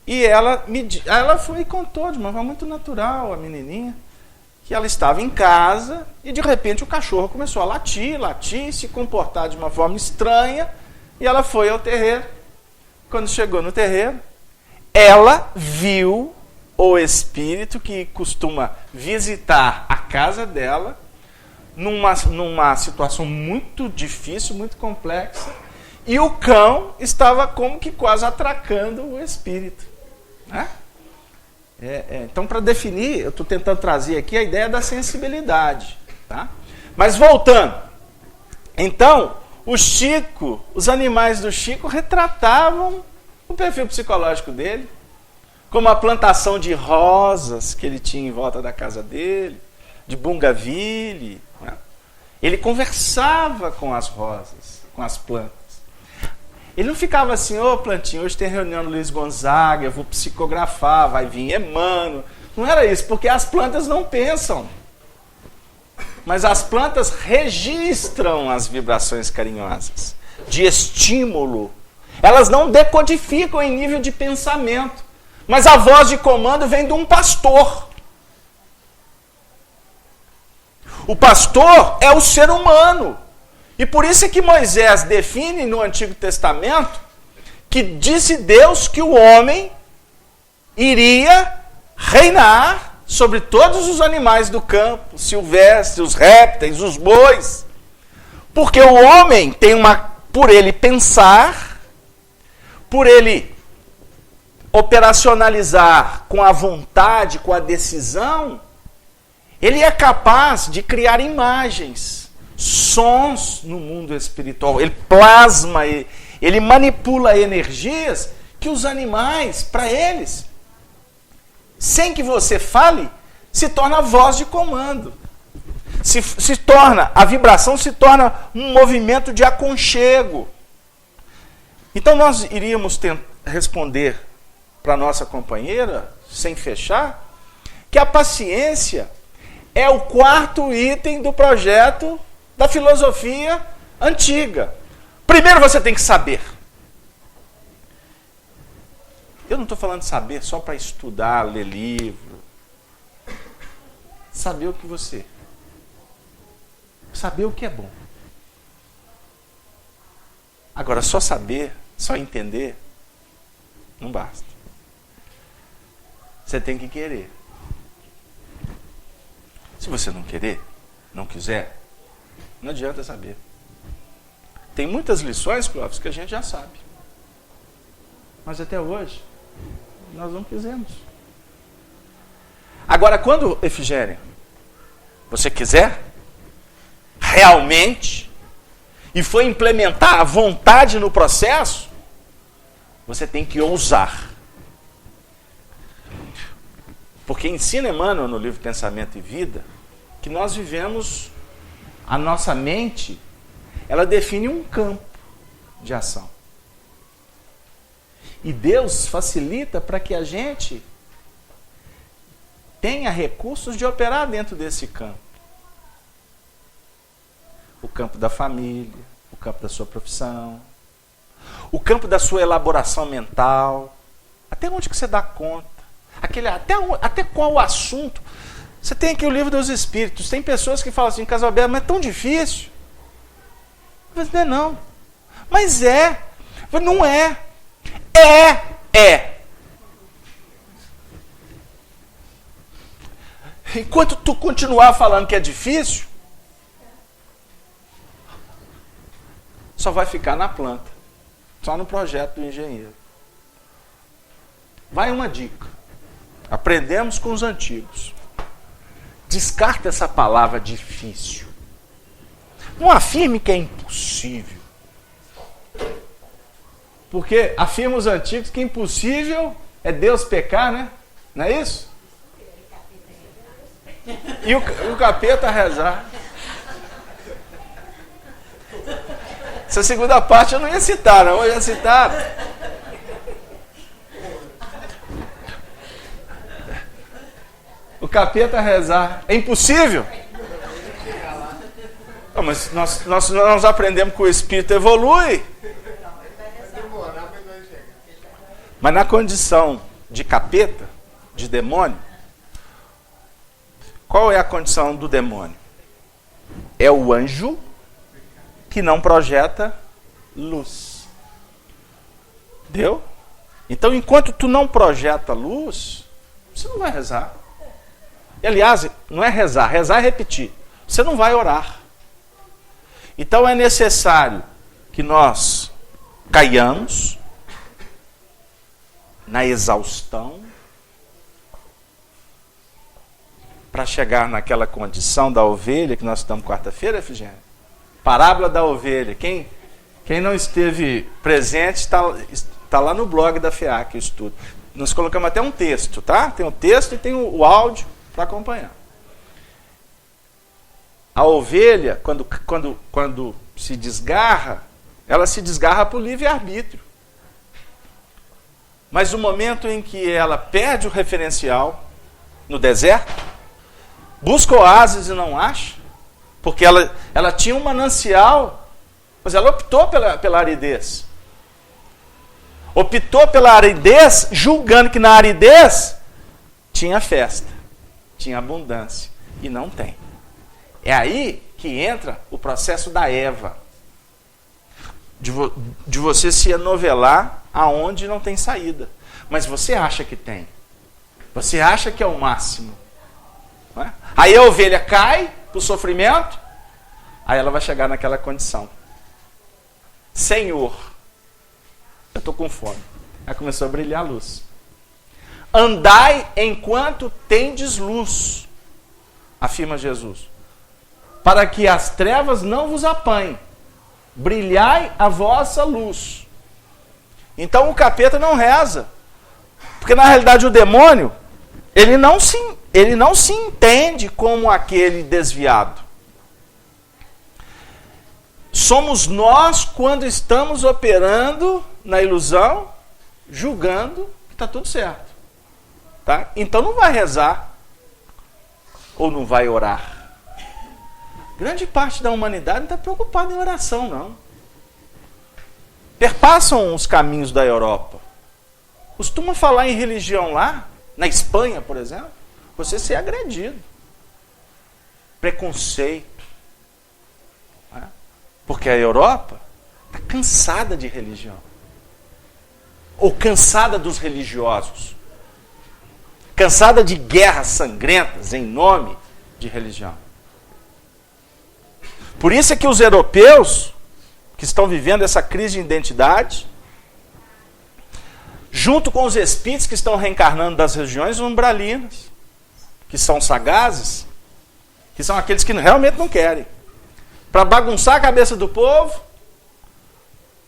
E ela foi e contou de uma forma muito natural, a menininha, que ela estava em casa e de repente o cachorro começou a latir, se comportar de uma forma estranha, e ela foi ao terreiro. Quando chegou no terreiro, ela viu o espírito que costuma visitar a casa dela numa situação muito difícil, muito complexa, e o cão estava como que quase atracando o espírito. Né? Então, para definir, eu estou tentando trazer aqui a ideia da sensibilidade. Tá? Mas voltando, então, o Chico, os animais do Chico retratavam o perfil psicológico dele, como a plantação de rosas que ele tinha em volta da casa dele, de bungaville. Né? Ele conversava com as rosas, com as plantas. Ele não ficava assim: ô plantinha, hoje tem reunião do Luiz Gonzaga, eu vou psicografar, vai vir Emmanuel. Não era isso, porque as plantas não pensam. Mas as plantas registram as vibrações carinhosas, de estímulo. Elas não decodificam em nível de pensamento. Mas a voz de comando vem de um pastor. O pastor é o ser humano. E por isso é que Moisés define no Antigo Testamento que disse Deus que o homem iria reinar sobre todos os animais do campo, silvestres, os répteis, os bois. Porque o homem tem por ele pensar, por ele operacionalizar com a vontade, com a decisão, ele é capaz de criar imagens, sons no mundo espiritual. Ele plasma, ele manipula energias que os animais, para eles, sem que você fale, se torna a voz de comando. A vibração se torna um movimento de aconchego. Então nós iríamos responder para a nossa companheira, sem fechar, que a paciência é o quarto item do projeto da filosofia antiga. Primeiro você tem que saber. Eu não estou falando de saber só para estudar, ler livro. Saber o que você... Saber o que é bom. Agora, só saber, só entender, Não basta. Você tem que querer. Se você não querer, não quiser, não adianta saber. Tem muitas lições, Clóvis, que a gente já sabe. Mas até hoje, nós não quisemos. Agora, quando, Efigênia, você quiser, realmente, e for implementar a vontade no processo, você tem que ousar. Porque ensina Emmanuel no livro Pensamento e Vida que nós vivemos, a nossa mente, ela define um campo de ação. E Deus facilita para que a gente tenha recursos de operar dentro desse campo. O campo da família, o campo da sua profissão, o campo da sua elaboração mental, até onde que você dá conta, até qual assunto. Você tem aqui o livro dos Espíritos, tem pessoas que falam assim, Casal Aberto, mas é tão difícil. Mas não é não. Mas é. Mas não é. É. Enquanto tu continuar falando que é difícil, só vai ficar na planta. Só no projeto do engenheiro. Vai uma dica. Aprendemos com os antigos. Descarta essa palavra difícil. Não afirme que é impossível. Porque afirma os antigos que impossível é Deus pecar, né? Não é isso? E o capeta rezar. Essa segunda parte eu não ia citar, não. Eu ia citar. O capeta rezar. É impossível? Não, mas nós aprendemos que o espírito evolui. Mas na condição de capeta, de demônio, qual é a condição do demônio? É o anjo que não projeta luz. Deu? Então, enquanto tu não projeta luz, você não vai rezar. E, aliás, não é rezar. Rezar é repetir. Você não vai orar. Então, é necessário que nós caiamos na exaustão para chegar naquela condição da ovelha que nós estamos quarta-feira, Efigênia. Parábola da ovelha. Quem não esteve presente está lá no blog da FEAC, o estudo. Nós colocamos até um texto, tá? Tem o texto e tem o áudio para acompanhar. A ovelha, quando se desgarra, ela se desgarra por livre-arbítrio. Mas no momento em que ela perde o referencial no deserto, busca oásis e não acha, porque ela tinha um manancial, mas ela optou pela aridez. Optou pela aridez, julgando que na aridez tinha festa, tinha abundância, e não tem. É aí que entra o processo da Eva, de você se enovelar aonde não tem saída. Mas você acha que tem. Você acha que é o máximo. Não é? Aí a ovelha cai para o sofrimento, aí ela vai chegar naquela condição. Senhor, eu estou com fome. Aí começou a brilhar a luz. Andai enquanto tendes luz, afirma Jesus, para que as trevas não vos apanhem. Brilhai a vossa luz. Então o capeta não reza. Porque na realidade o demônio, ele não se entende como aquele desviado. Somos nós quando estamos operando na ilusão, julgando que está tudo certo. Tá? Então não vai rezar ou não vai orar. Grande parte da humanidade não está preocupada em oração, não. Perpassam os caminhos da Europa. Costuma falar em religião lá, na Espanha, por exemplo, você ser agredido. Preconceito. Né? Porque a Europa está cansada de religião. ou cansada dos religiosos, cansada de guerras sangrentas em nome de religião. Por isso é que os europeus que estão vivendo essa crise de identidade, junto com os espíritos que estão reencarnando das regiões umbralinas, que são sagazes, que são aqueles que realmente não querem, para bagunçar a cabeça do povo,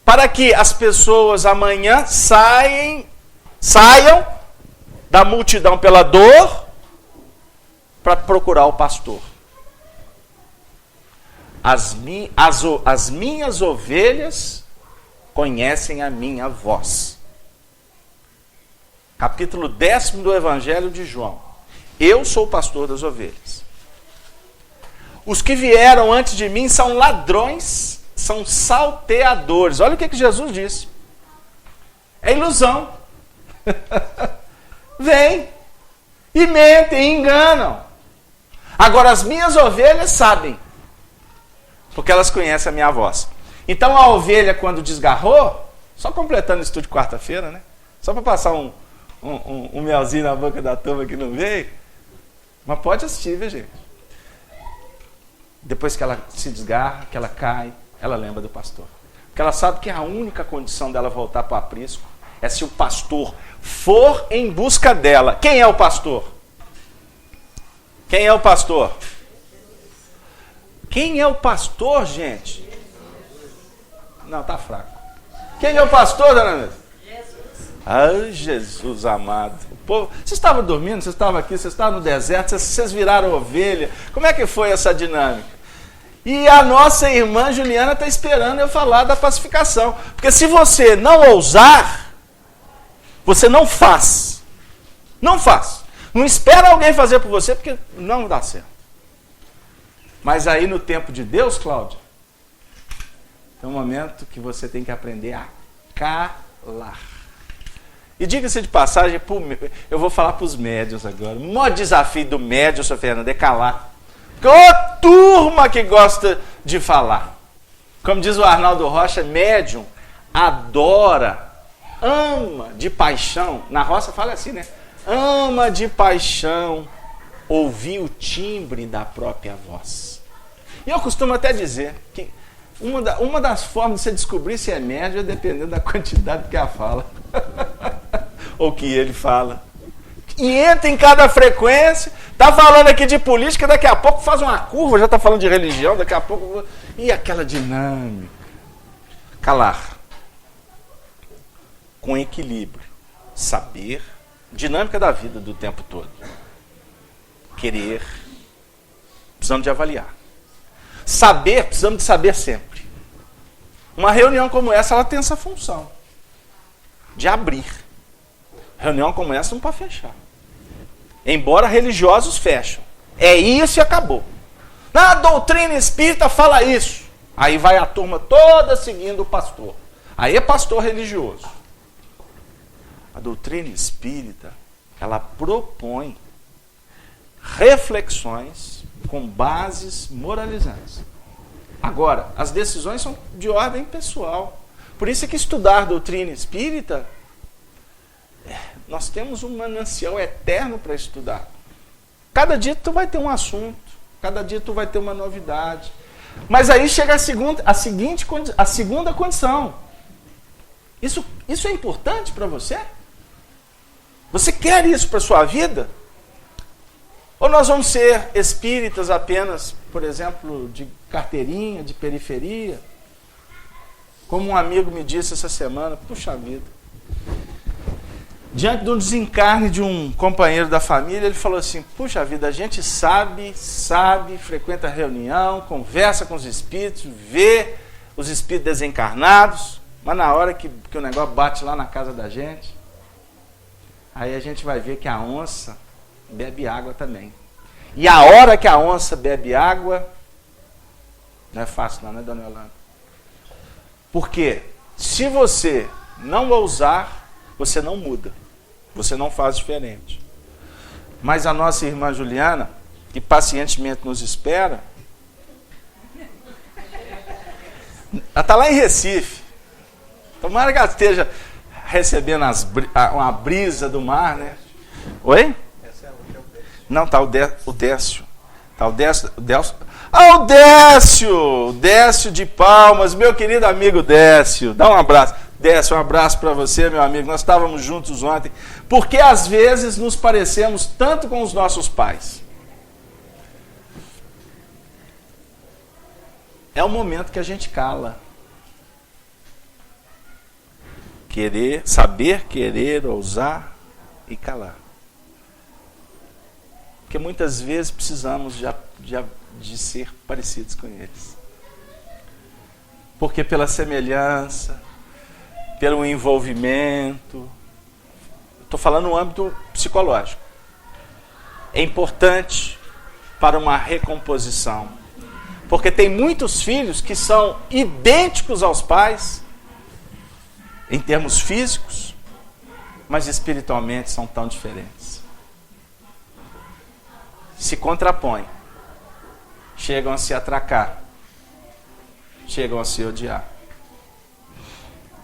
para que as pessoas amanhã saiam da multidão pela dor para procurar o pastor. As minhas ovelhas conhecem a minha voz. Capítulo 10 do Evangelho de João. Eu sou o pastor das ovelhas. Os que vieram antes de mim são ladrões, são salteadores. Olha o que Jesus disse. É ilusão. Vem e mentem, e enganam. Agora as minhas ovelhas sabem, porque elas conhecem a minha voz. Então a ovelha, quando desgarrou, só completando o estudo de quarta-feira, né? Só para passar um melzinho na boca da turma que não veio, mas pode assistir, viu, gente? Depois que ela se desgarra, que ela cai, ela lembra do pastor. Porque ela sabe que a única condição dela voltar para o aprisco é se o pastor for em busca dela. Quem é o pastor? Quem é o pastor? Quem é o pastor, gente? Não, tá fraco. Quem é o pastor, dona Ana? Ah, Jesus amado. O povo, vocês estavam dormindo, vocês estavam aqui, vocês estavam no deserto, vocês viraram ovelha. Como é que foi essa dinâmica? E a nossa irmã Juliana está esperando eu falar da pacificação. Porque se você não ousar, você não faz. Não faz. Não espera alguém fazer por você, porque não dá certo. Mas aí no tempo de Deus, Cláudia, tem um momento que você tem que aprender a calar. E diga-se de passagem, eu vou falar para os médiuns agora. O maior desafio do médium, Sr. Fernando, é calar. Porque ô turma que gosta de falar. Como diz o Arnaldo Rocha, médium adora, ama de paixão. Na roça fala assim, né? Ama de paixão ouvir o timbre da própria voz. E eu costumo até dizer que uma das formas de você descobrir se é médium é dependendo da quantidade que ela fala. Ou que ele fala. E entra em cada frequência, tá falando aqui de política, daqui a pouco faz uma curva, já tá falando de religião, daqui a pouco... E aquela dinâmica. Calar. Com equilíbrio. Saber. Dinâmica da vida do tempo todo. Querer. Precisamos de avaliar. Saber, precisamos de saber sempre. Uma reunião como essa, ela tem essa função. De abrir. Reunião como essa não pode fechar. Embora religiosos fecham. É isso e acabou. Na doutrina espírita fala isso. Aí vai a turma toda seguindo o pastor. Aí é pastor religioso. A doutrina espírita, ela propõe reflexões com bases moralizantes. Agora, as decisões são de ordem pessoal. Por isso é que estudar doutrina espírita, nós temos um manancial eterno para estudar. Cada dia tu vai ter um assunto, cada dia tu vai ter uma novidade. Mas aí chega a segunda condição. Isso é importante para você? Você quer isso para a sua vida? Ou nós vamos ser espíritas apenas, por exemplo, de carteirinha, de periferia? Como um amigo me disse essa semana, puxa vida. Diante do desencarne de um companheiro da família, ele falou assim, puxa vida, a gente sabe, frequenta reunião, conversa com os espíritos, vê os espíritos desencarnados, mas na hora que o negócio bate lá na casa da gente, aí a gente vai ver que a onça bebe água também. E a hora que a onça bebe água, não é fácil não, né, dona Yolanda? Porque se você não ousar, você não muda. Você não faz diferente. Mas a nossa irmã Juliana, que pacientemente nos espera, ela está lá em Recife. Tomara que ela esteja recebendo uma brisa do mar, né? Oi? Não, tá o Décio. Tá o Décio. Ah, o Décio! O Décio de Palmas, meu querido amigo Décio. Dá um abraço. Décio, um abraço para você, meu amigo. Nós estávamos juntos ontem. Porque às vezes nos parecemos tanto com os nossos pais. É o momento que a gente cala. Saber, querer, ousar e calar. Porque muitas vezes precisamos de ser parecidos com eles. Porque pela semelhança, pelo envolvimento, estou falando no âmbito psicológico, é importante para uma recomposição. Porque tem muitos filhos que são idênticos aos pais, em termos físicos, mas espiritualmente são tão diferentes. Se contrapõem, chegam a se atracar, chegam a se odiar.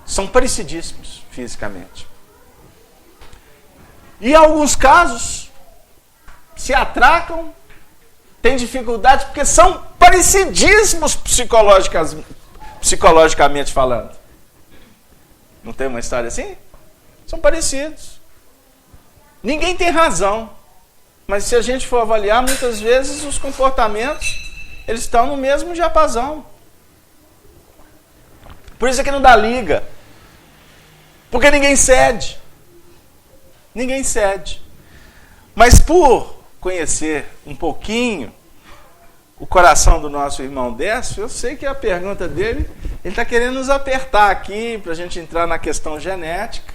São parecidíssimos fisicamente. E em alguns casos, se atracam, têm dificuldade porque são parecidíssimos psicologicamente falando. Não tem uma história assim? São parecidos. Ninguém tem razão. Mas se a gente for avaliar, muitas vezes os comportamentos, eles estão no mesmo diapasão. Por isso é que não dá liga. Porque ninguém cede. Ninguém cede. Mas por conhecer um pouquinho o coração do nosso irmão Décio, eu sei que a pergunta dele, ele está querendo nos apertar aqui para a gente entrar na questão genética,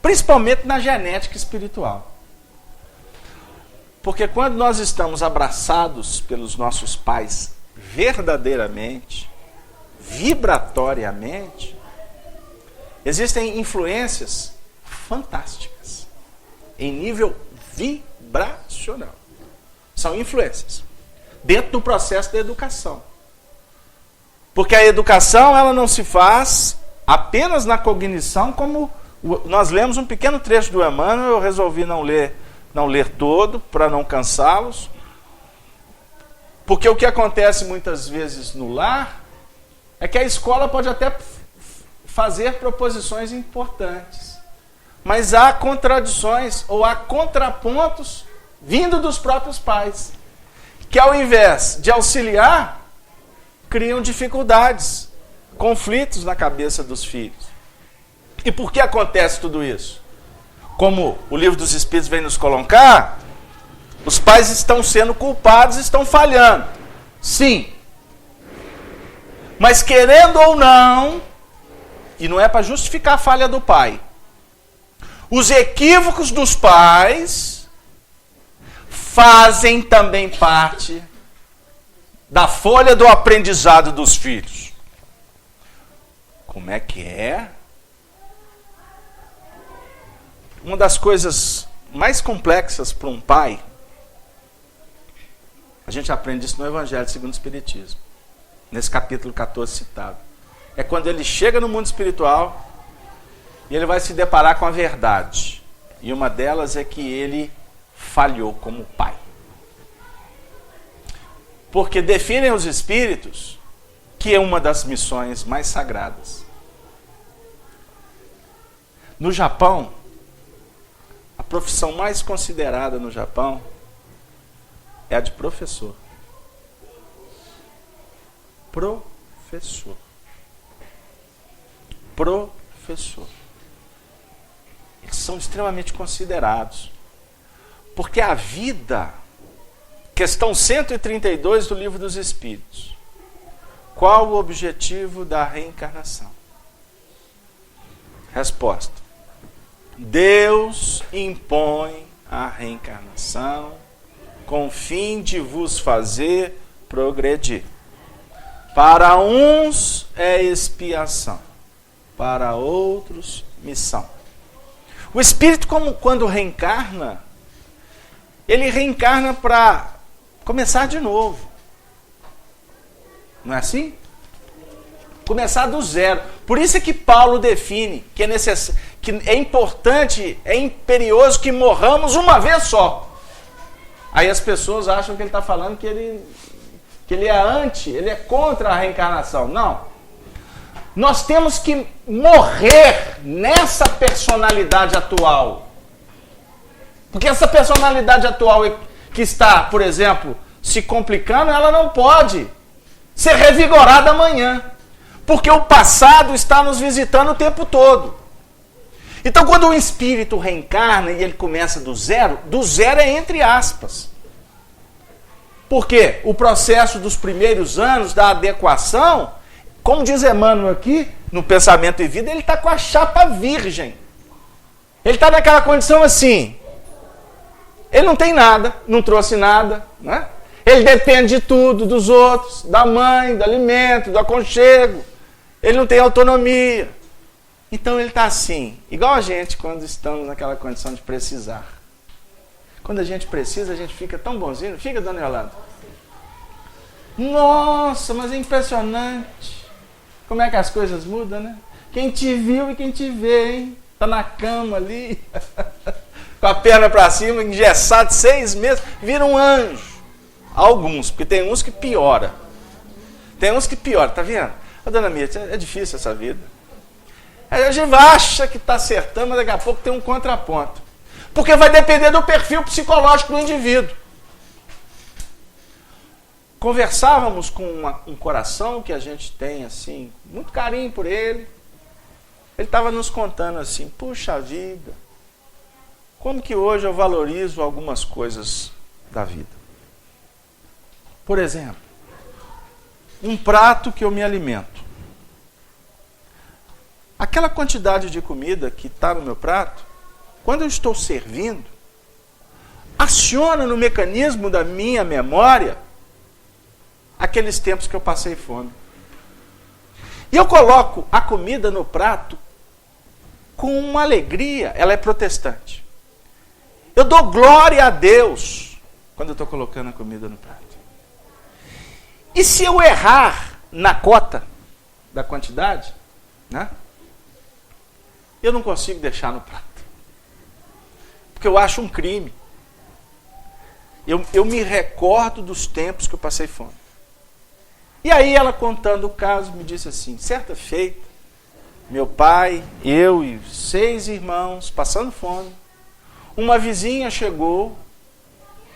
principalmente na genética espiritual. Porque quando nós estamos abraçados pelos nossos pais verdadeiramente, vibratoriamente, existem influências fantásticas em nível vibracional. São influências dentro do processo da educação. Porque a educação, ela não se faz apenas na cognição, como nós lemos um pequeno trecho do Emmanuel, eu resolvi não ler todo, para não cansá-los. Porque o que acontece muitas vezes no lar é que a escola pode até fazer proposições importantes, mas há contradições ou há contrapontos vindo dos próprios pais, que ao invés de auxiliar, criam dificuldades, conflitos na cabeça dos filhos. E por que acontece tudo isso? Como o Livro dos Espíritos vem nos colocar, os pais estão sendo culpados, estão falhando. Sim. Mas querendo ou não, e não é para justificar a falha do pai, os equívocos dos pais fazem também parte da folha do aprendizado dos filhos. Como é que é? Uma das coisas mais complexas para um pai, a gente aprende isso no Evangelho segundo o Espiritismo, nesse capítulo 14 citado, é quando ele chega no mundo espiritual e ele vai se deparar com a verdade. E uma delas é que ele falhou como pai. Porque definem os espíritos que é uma das missões mais sagradas. No Japão, a profissão mais considerada no Japão é a de professor. Professor. Professor. Eles são extremamente considerados. Porque a vida, questão 132 do Livro dos Espíritos, qual o objetivo da reencarnação? Resposta: Deus impõe a reencarnação com o fim de vos fazer progredir. Para uns é expiação, para outros missão. O espírito, quando reencarna, ele reencarna para começar de novo. Não é assim? Começar do zero. Por isso é que Paulo define que é importante, é imperioso que morramos uma vez só. Aí as pessoas acham que ele está falando que ele é contra a reencarnação. Não. Nós temos que morrer nessa personalidade atual. Porque essa personalidade atual que está, por exemplo, se complicando, ela não pode ser revigorada amanhã. Porque o passado está nos visitando o tempo todo. Então, quando o espírito reencarna e ele começa do zero é entre aspas. Porque o processo dos primeiros anos da adequação, como diz Emmanuel aqui, no Pensamento e Vida, ele está com a chapa virgem. Ele está naquela condição assim. Ele não tem nada, não trouxe nada, né? Ele depende de tudo, dos outros, da mãe, do alimento, do aconchego. Ele não tem autonomia. Então ele está assim, igual a gente quando estamos naquela condição de precisar. Quando a gente precisa, a gente fica tão bonzinho. Fica, dona Yolanda? Nossa, mas é impressionante. Como é que as coisas mudam, né? Quem te viu e quem te vê, hein? Tá na cama ali, com a perna para cima, engessado 6 meses, vira um anjo. Alguns, porque tem uns que piora. Tá vendo? Ô, dona Mirta, é difícil essa vida. A gente acha que está acertando, mas daqui a pouco tem um contraponto. Porque vai depender do perfil psicológico do indivíduo. Conversávamos com um coração que a gente tem, assim, muito carinho por ele. Ele estava nos contando assim, puxa vida, como que hoje eu valorizo algumas coisas da vida. Por exemplo, um prato que eu me alimento. Aquela quantidade de comida que está no meu prato, quando eu estou servindo, aciona no mecanismo da minha memória aqueles tempos que eu passei fome. E eu coloco a comida no prato com uma alegria, ela é protestante. Eu dou glória a Deus quando eu estou colocando a comida no prato. E se eu errar na cota da quantidade, né? Eu não consigo deixar no prato. Porque eu acho um crime. Eu me recordo dos tempos que eu passei fome. E aí ela, contando o caso, me disse assim, certa feita, meu pai, eu e 6 irmãos passando fome, uma vizinha chegou,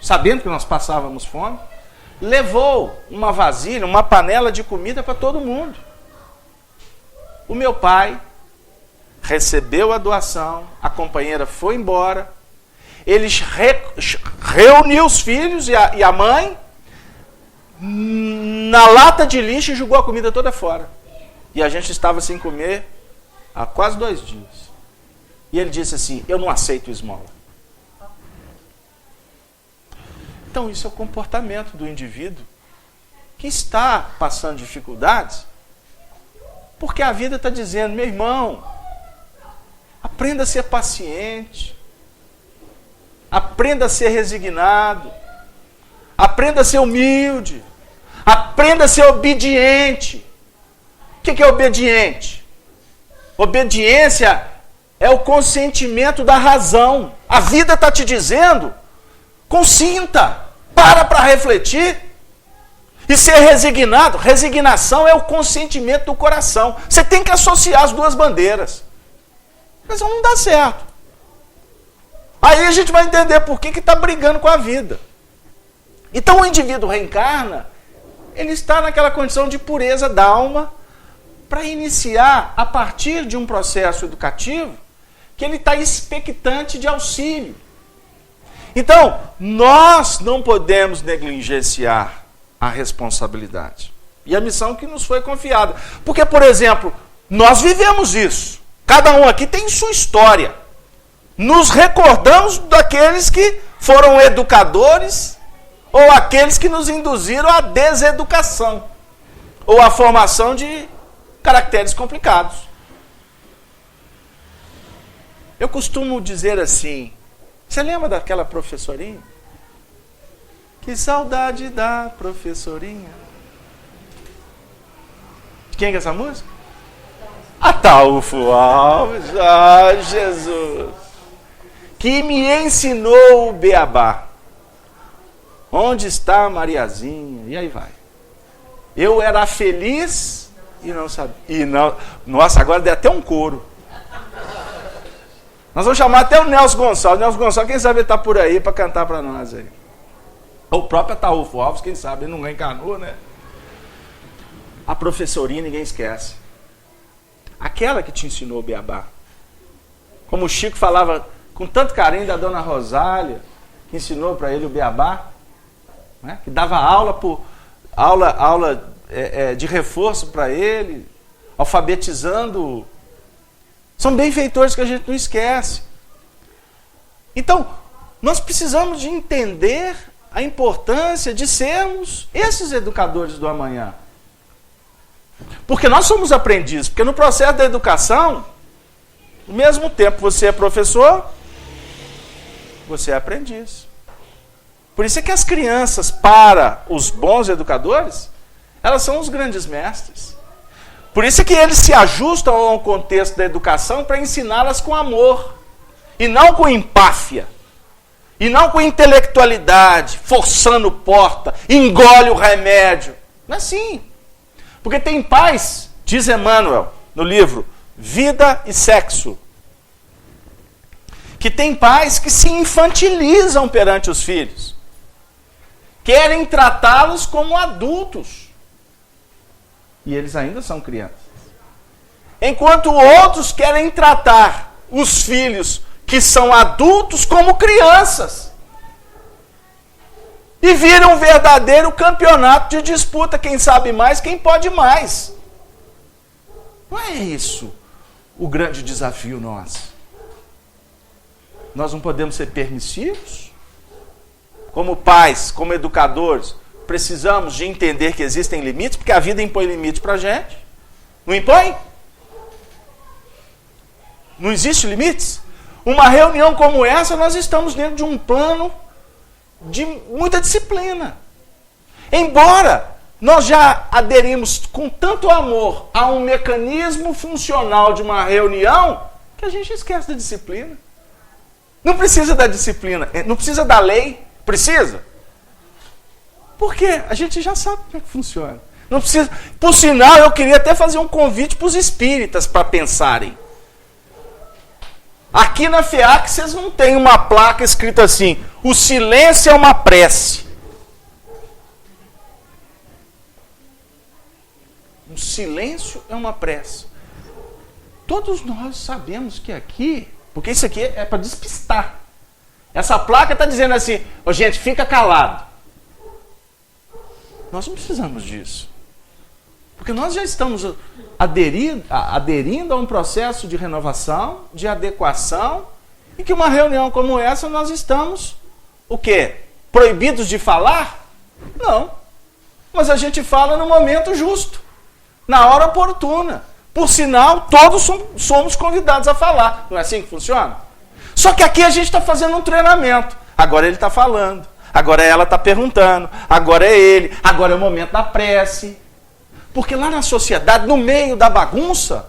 sabendo que nós passávamos fome, levou uma vasilha, uma panela de comida para todo mundo. O meu pai recebeu a doação, a companheira foi embora, eles reuniu os filhos e a mãe na lata de lixo e jogou a comida toda fora. E a gente estava sem comer há quase 2 dias. E ele disse assim, eu não aceito esmola. Então isso é o comportamento do indivíduo que está passando dificuldades, porque a vida está dizendo, meu irmão, aprenda a ser paciente, aprenda a ser resignado, aprenda a ser humilde, aprenda a ser obediente. O que é obediente? Obediência é o consentimento da razão. A vida está te dizendo, consinta, para refletir e ser resignado. Resignação é o consentimento do coração. Você tem que associar as duas bandeiras. Mas não dá certo. Aí a gente vai entender por que está brigando com a vida. Então o indivíduo reencarna, ele está naquela condição de pureza da alma para iniciar a partir de um processo educativo que ele está expectante de auxílio. Então, nós não podemos negligenciar a responsabilidade e a missão que nos foi confiada. Porque, por exemplo, nós vivemos isso. Cada um aqui tem sua história. Nos recordamos daqueles que foram educadores ou aqueles que nos induziram à deseducação ou à formação de caracteres complicados. Eu costumo dizer assim, você lembra daquela professorinha? Que saudade da professorinha. De quem é essa música? Ataúfo Alves, Jesus, que me ensinou o beabá. Onde está a Mariazinha? E aí vai. Eu era feliz e não sabia. E não, nossa, agora deu até um coro. Nós vamos chamar até o Nelson Gonçalves. Nelson Gonçalves, quem sabe ele está por aí para cantar para nós aí. O próprio Ataúfo Alves, quem sabe ele não reencarnou, né? A professorinha ninguém esquece. Aquela que te ensinou o beabá. Como o Chico falava com tanto carinho da dona Rosália, que ensinou para ele o beabá, né? Que dava aula de reforço para ele, alfabetizando. São benfeitores que a gente não esquece. Então, nós precisamos de entender a importância de sermos esses educadores do amanhã. Porque nós somos aprendizes, porque no processo da educação, ao mesmo tempo você é professor, você é aprendiz. Por isso é que as crianças, para os bons educadores, elas são os grandes mestres. Por isso é que eles se ajustam ao contexto da educação para ensiná-las com amor, e não com empáfia, e não com intelectualidade, forçando porta, engole o remédio. Não é assim. Porque tem pais, diz Emmanuel no livro Vida e Sexo, que tem pais que se infantilizam perante os filhos, querem tratá-los como adultos, e eles ainda são crianças. Enquanto outros querem tratar os filhos que são adultos como crianças. E vira um verdadeiro campeonato de disputa, quem sabe mais, quem pode mais. Não é isso o grande desafio nosso. Nós não podemos ser permissivos. Como pais, como educadores, precisamos de entender que existem limites, porque a vida impõe limites para a gente. Não impõe? Não existe limites? Uma reunião como essa, nós estamos dentro de um plano de muita disciplina. Embora nós já aderimos com tanto amor a um mecanismo funcional de uma reunião, que a gente esquece da disciplina. Não precisa da disciplina, não precisa da lei, precisa. Por quê? A gente já sabe como é que funciona. Não precisa. Por sinal, eu queria até fazer um convite para os espíritas para pensarem. Aqui na FEAC vocês não têm uma placa escrita assim: o silêncio é uma prece. O silêncio é uma prece. Todos nós sabemos que aqui, porque isso aqui é para despistar. Essa placa está dizendo assim: oh, gente, fica calado. Nós não precisamos disso. Porque nós já estamos aderindo a um processo de renovação, de adequação, e que uma reunião como essa nós estamos, o quê? Proibidos de falar? Não. Mas a gente fala no momento justo, na hora oportuna. Por sinal, todos somos convidados a falar. Não é assim que funciona? Só que aqui a gente está fazendo um treinamento. Agora ele está falando, agora ela está perguntando, agora é ele, agora é o momento da prece. Porque lá na sociedade, no meio da bagunça,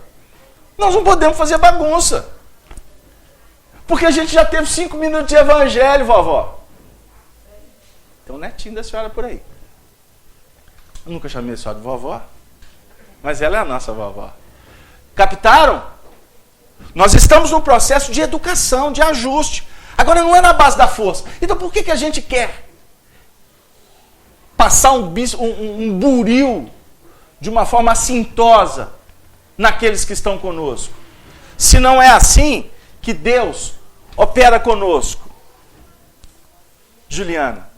nós não podemos fazer bagunça. Porque a gente já teve 5 minutos de evangelho, vovó. Tem um netinho da senhora por aí. Eu nunca chamei a senhora de vovó, mas ela é a nossa vovó. Captaram? Nós estamos num processo de educação, de ajuste. Agora não é na base da força. Então por que a gente quer passar um buril de uma forma assintosa naqueles que estão conosco? Se não é assim que Deus opera conosco. Juliana,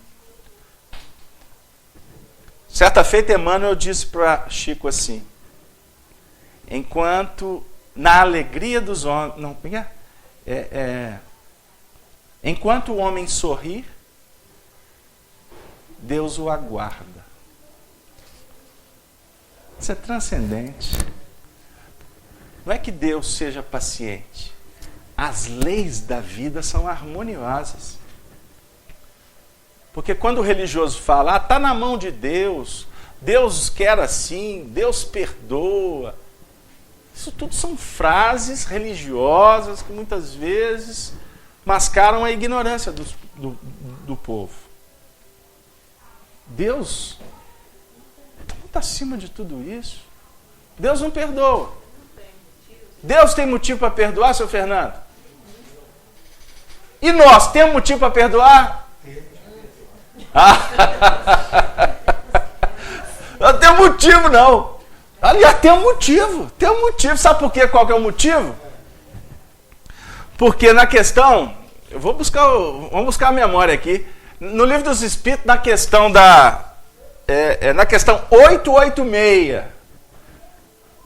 certa feita Emmanuel disse para Chico assim: enquanto na alegria dos homens, não, enquanto o homem sorrir, Deus o aguarda. Isso é transcendente. Não é que Deus seja paciente. As leis da vida são harmoniosas. Porque quando o religioso fala, está na mão de Deus, Deus quer assim, Deus perdoa. Isso tudo são frases religiosas que muitas vezes mascaram a ignorância do povo. Deus está muito acima de tudo isso. Deus não perdoa. Deus tem motivo para perdoar, seu Fernando? E nós temos motivo para perdoar? Não tem motivo, não. Aliás, tem um motivo. Tem um motivo. Sabe por quê? Qual que é o motivo? Porque na questão... vamos buscar a memória aqui. No Livro dos Espíritos, na questão na questão 886,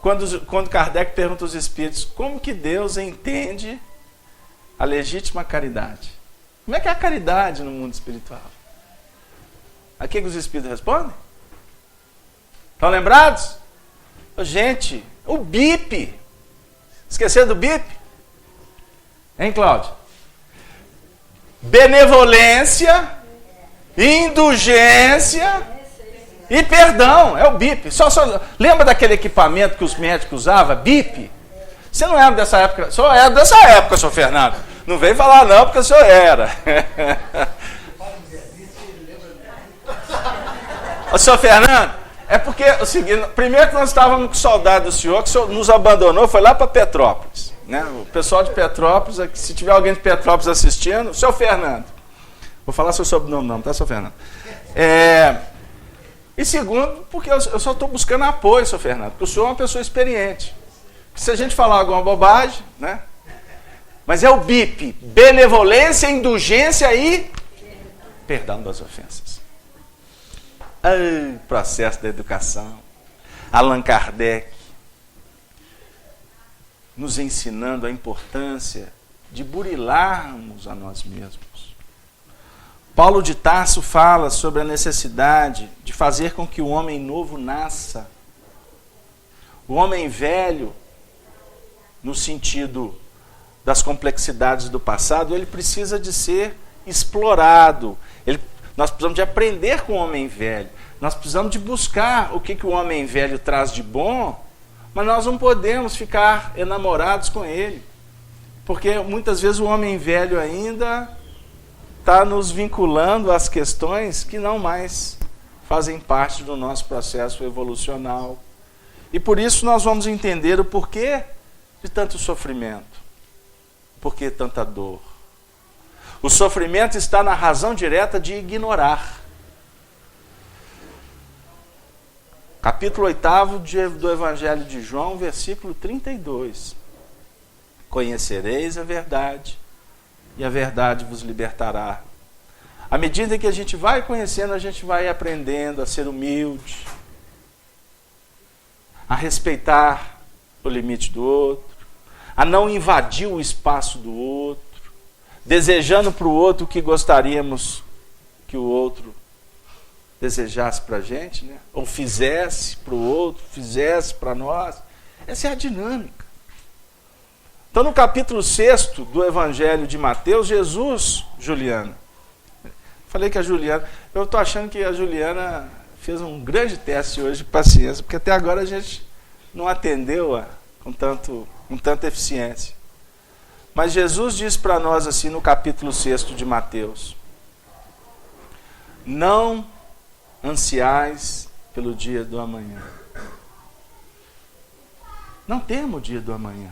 quando Kardec pergunta aos Espíritos como que Deus entende a legítima caridade. Como é que é a caridade no mundo espiritual? A que os Espíritos respondem? Estão lembrados? Gente, o BIP. Esqueceram do BIP? Hein, Cláudio? Benevolência, indulgência e perdão. É o BIP. Lembra daquele equipamento que os médicos usavam? BIP? Você não era dessa época? Só era dessa época, senhor Fernando. Não veio falar não, porque o senhor era. Ô, senhor Fernando, é porque o seguinte, primeiro que nós estávamos com saudade do senhor, que o senhor nos abandonou, foi lá para Petrópolis. Né? O pessoal de Petrópolis, se tiver alguém de Petrópolis assistindo, seu Fernando. Vou falar seu sobrenome não, tá, seu Fernando? E segundo, porque eu só estou buscando apoio, seu Fernando, porque o senhor é uma pessoa experiente. Se a gente falar alguma bobagem, né? Mas é o BIP, benevolência, indulgência e perdão das ofensas. Processo da educação. Allan Kardec nos ensinando a importância de burilarmos a nós mesmos. Paulo de Tarso fala sobre a necessidade de fazer com que o homem novo nasça. O homem velho, no sentido das complexidades do passado, ele precisa de ser explorado. Nós precisamos de aprender com o homem velho. Nós precisamos de buscar o que o homem velho traz de bom, mas nós não podemos ficar enamorados com ele. Porque muitas vezes o homem velho ainda está nos vinculando às questões que não mais fazem parte do nosso processo evolucional. E por isso nós vamos entender o porquê de tanto sofrimento. Por que tanta dor? O sofrimento está na razão direta de ignorar. Capítulo 8 do Evangelho de João, versículo 32. Conhecereis a verdade, e a verdade vos libertará. À medida que a gente vai conhecendo, a gente vai aprendendo a ser humilde, a respeitar o limite do outro, a não invadir o espaço do outro, desejando para o outro o que gostaríamos que o outro desejasse para a gente, né? Ou fizesse para o outro, fizesse para nós. Essa é a dinâmica. Então, no capítulo 6 do Evangelho de Mateus, Jesus, Juliana, falei que a Juliana, eu estou achando que a Juliana fez um grande teste hoje de paciência, porque até agora a gente não atendeu com tanta eficiência. Mas Jesus diz para nós assim no capítulo 6 de Mateus: não ansiais pelo dia do amanhã. Não tema o dia do amanhã.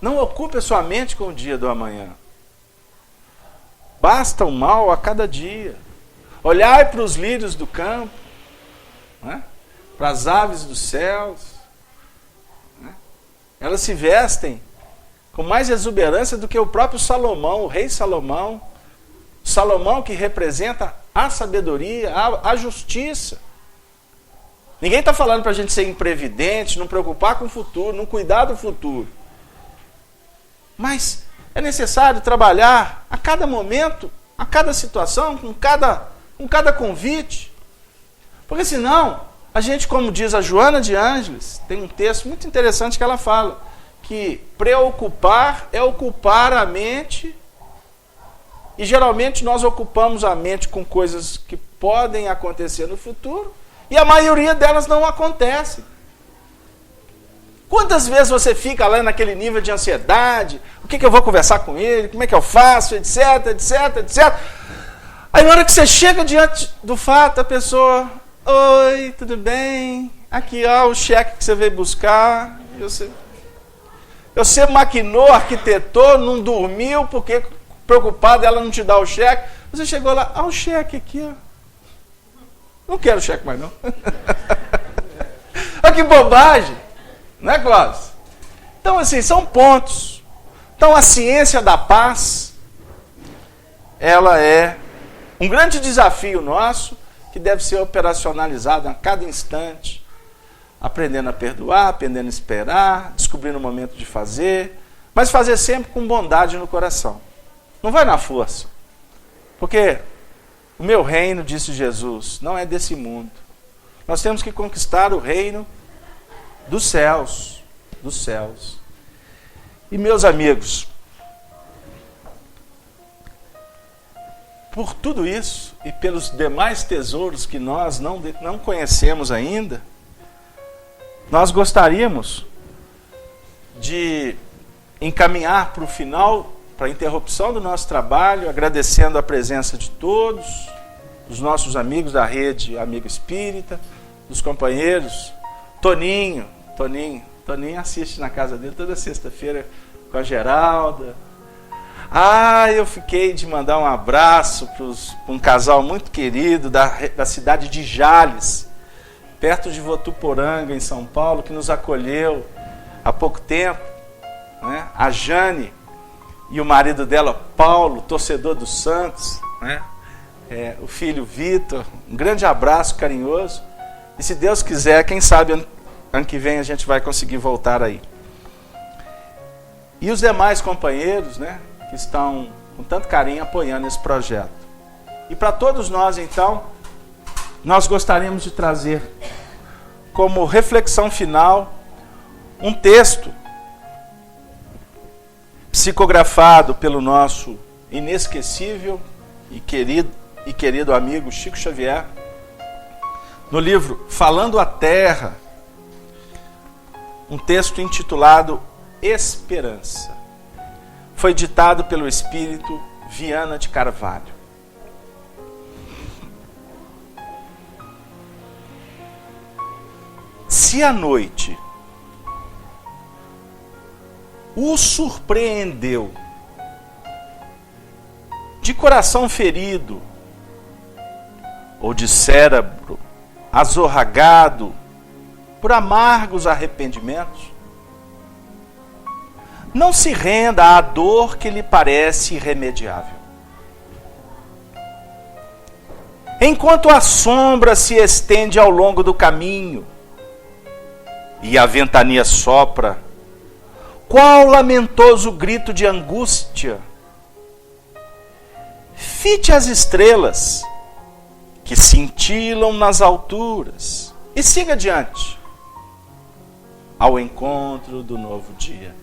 Não ocupe a sua mente com o dia do amanhã. Basta o mal a cada dia. Olhai para os lírios do campo, né? Para as aves dos céus. Né? Elas se vestem com mais exuberância do que o próprio Salomão, o rei Salomão. Salomão que representa a sabedoria, a justiça. Ninguém está falando para a gente ser imprevidente, não preocupar com o futuro, não cuidar do futuro. Mas é necessário trabalhar a cada momento, a cada situação, com cada convite. Porque senão, a gente, como diz a Joana de Ângeles, tem um texto muito interessante que ela fala, que preocupar é ocupar a mente, e geralmente nós ocupamos a mente com coisas que podem acontecer no futuro, e a maioria delas não acontecem. Quantas vezes você fica lá naquele nível de ansiedade? O que eu vou conversar com ele? Como é que eu faço? Etc, etc, etc. Aí na hora que você chega diante do fato, a pessoa... Oi, tudo bem? Aqui, ó, o cheque que você veio buscar. Você maquinou, arquitetou, não dormiu, porque preocupado ela não te dá o cheque. Você chegou lá, o cheque aqui, ó. Não quero cheque mais, não. Olha que bobagem. Não é, Cláudio? Então, assim, são pontos. Então, a ciência da paz, ela é um grande desafio nosso, que deve ser operacionalizado a cada instante, aprendendo a perdoar, aprendendo a esperar, descobrindo o momento de fazer, mas fazer sempre com bondade no coração. Não vai na força. Porque o meu reino, disse Jesus, não é desse mundo. Nós temos que conquistar o reino dos céus. Dos céus. E meus amigos, por tudo isso e pelos demais tesouros que nós não conhecemos ainda, nós gostaríamos de encaminhar para o final, para a interrupção do nosso trabalho, agradecendo a presença de todos, dos nossos amigos da rede Amigo Espírita, dos companheiros. Toninho assiste na casa dele toda sexta-feira com a Geralda. Eu fiquei de mandar um abraço para um casal muito querido da cidade de Jales, perto de Votuporanga, em São Paulo, que nos acolheu há pouco tempo, né? A Jane e o marido dela, Paulo, torcedor do Santos, né? O filho Vitor, um grande abraço carinhoso. E se Deus quiser, quem sabe ano que vem a gente vai conseguir voltar aí. E os demais companheiros, né, que estão com tanto carinho apoiando esse projeto. E para todos nós, então, nós gostaríamos de trazer como reflexão final um texto psicografado pelo nosso inesquecível e querido amigo Chico Xavier, no livro Falando a Terra, um texto intitulado Esperança. Foi ditado pelo espírito Viana de Carvalho. Se a noite o surpreendeu de coração ferido ou de cérebro azorragado por amargos arrependimentos, não se renda à dor que lhe parece irremediável. Enquanto a sombra se estende ao longo do caminho e a ventania sopra, qual lamentoso grito de angústia, fite as estrelas que cintilam nas alturas e siga adiante ao encontro do novo dia.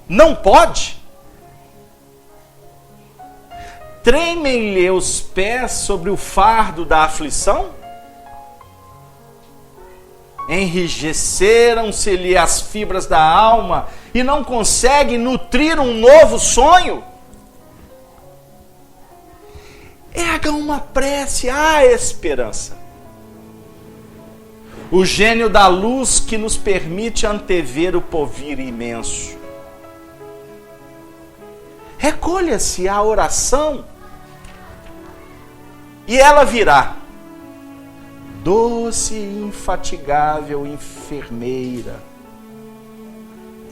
Não pode? Tremem-lhe os pés sobre o fardo da aflição? Enrijeceram-se-lhe as fibras da alma e não consegue nutrir um novo sonho? Erga uma prece à esperança, o gênio da luz que nos permite antever o porvir imenso. Recolha-se à oração e ela virá, doce e infatigável enfermeira,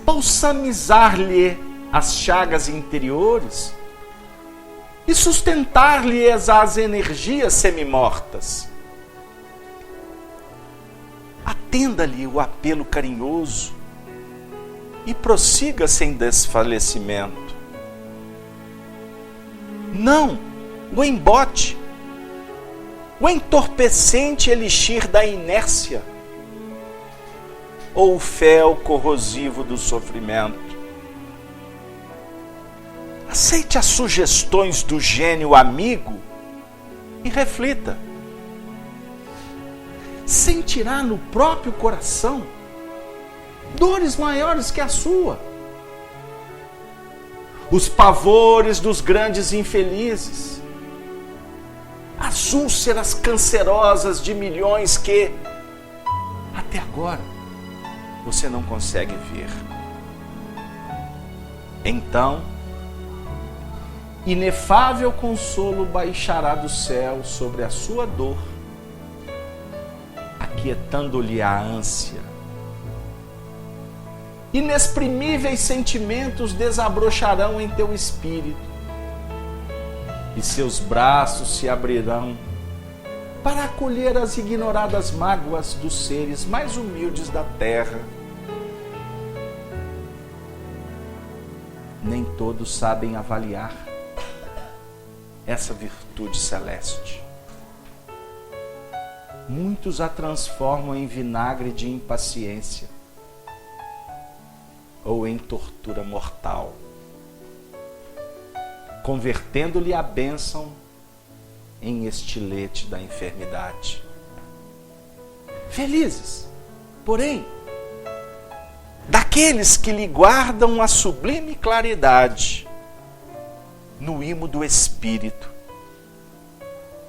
balsamizar-lhe as chagas interiores e sustentar-lhe as energias semimortas. Atenda-lhe o apelo carinhoso e prossiga sem desfalecimento. Não o embote, o entorpecente elixir da inércia ou o fel corrosivo do sofrimento. Aceite as sugestões do gênio amigo e reflita. sentirá no próprio coração dores maiores que a sua. Os pavores dos grandes infelizes, as úlceras cancerosas de milhões que, até agora, você não consegue ver. Então, inefável consolo baixará do céu sobre a sua dor, aquietando-lhe a ânsia. Inexprimíveis sentimentos desabrocharão em teu espírito, e seus braços se abrirão para acolher as ignoradas mágoas dos seres mais humildes da terra. Nem todos sabem avaliar essa virtude celeste. Muitos a transformam em vinagre de impaciência ou em tortura mortal, convertendo-lhe a bênção em estilete da enfermidade. Felizes, porém, daqueles que lhe guardam a sublime claridade no imo do Espírito,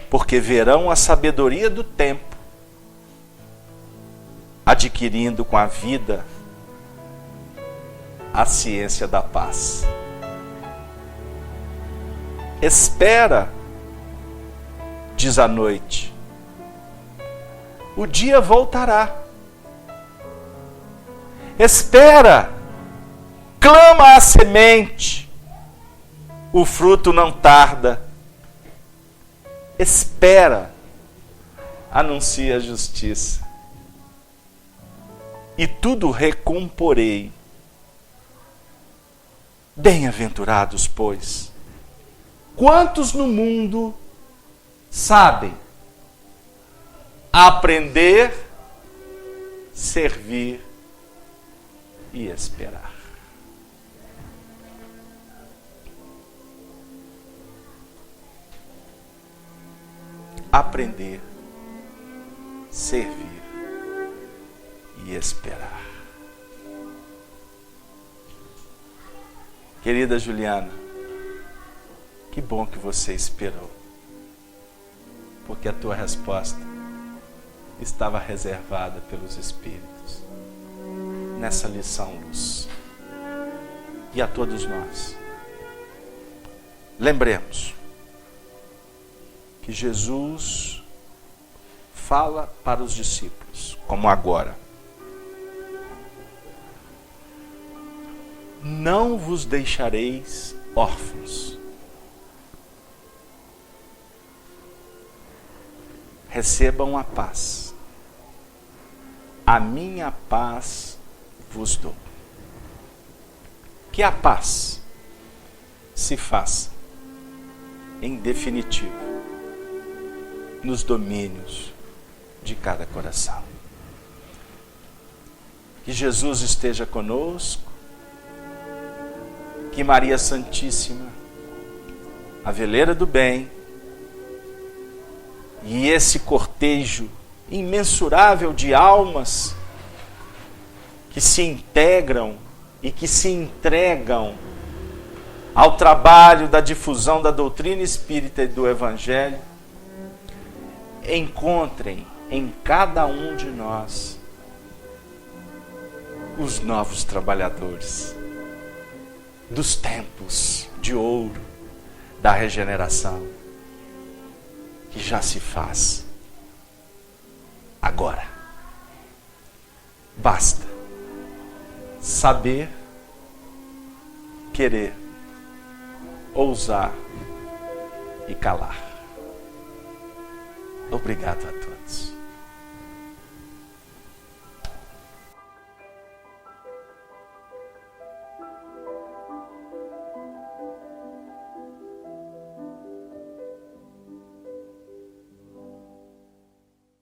porque verão a sabedoria do tempo, adquirindo com a vida a ciência da paz. Espera, diz a noite, o dia voltará. Espera, clama a semente, o fruto não tarda. Espera, anuncia a justiça, e tudo recomporei. Bem-aventurados, pois, quantos no mundo sabem aprender, servir e esperar. Aprender, servir e esperar. Querida Juliana, que bom que você esperou, porque a tua resposta estava reservada pelos Espíritos nessa lição luz. E a todos nós, lembremos que Jesus fala para os discípulos, como agora: não vos deixareis órfãos. Recebam a paz. A minha paz vos dou. Que a paz se faça, em definitivo, nos domínios de cada coração. Que Jesus esteja conosco, que Maria Santíssima, a veleira do bem, e esse cortejo imensurável de almas que se integram e que se entregam ao trabalho da difusão da doutrina espírita e do Evangelho, encontrem em cada um de nós os novos trabalhadores dos tempos de ouro da regeneração, que já se faz agora. Basta saber, querer, ousar e calar. Obrigado a Deus.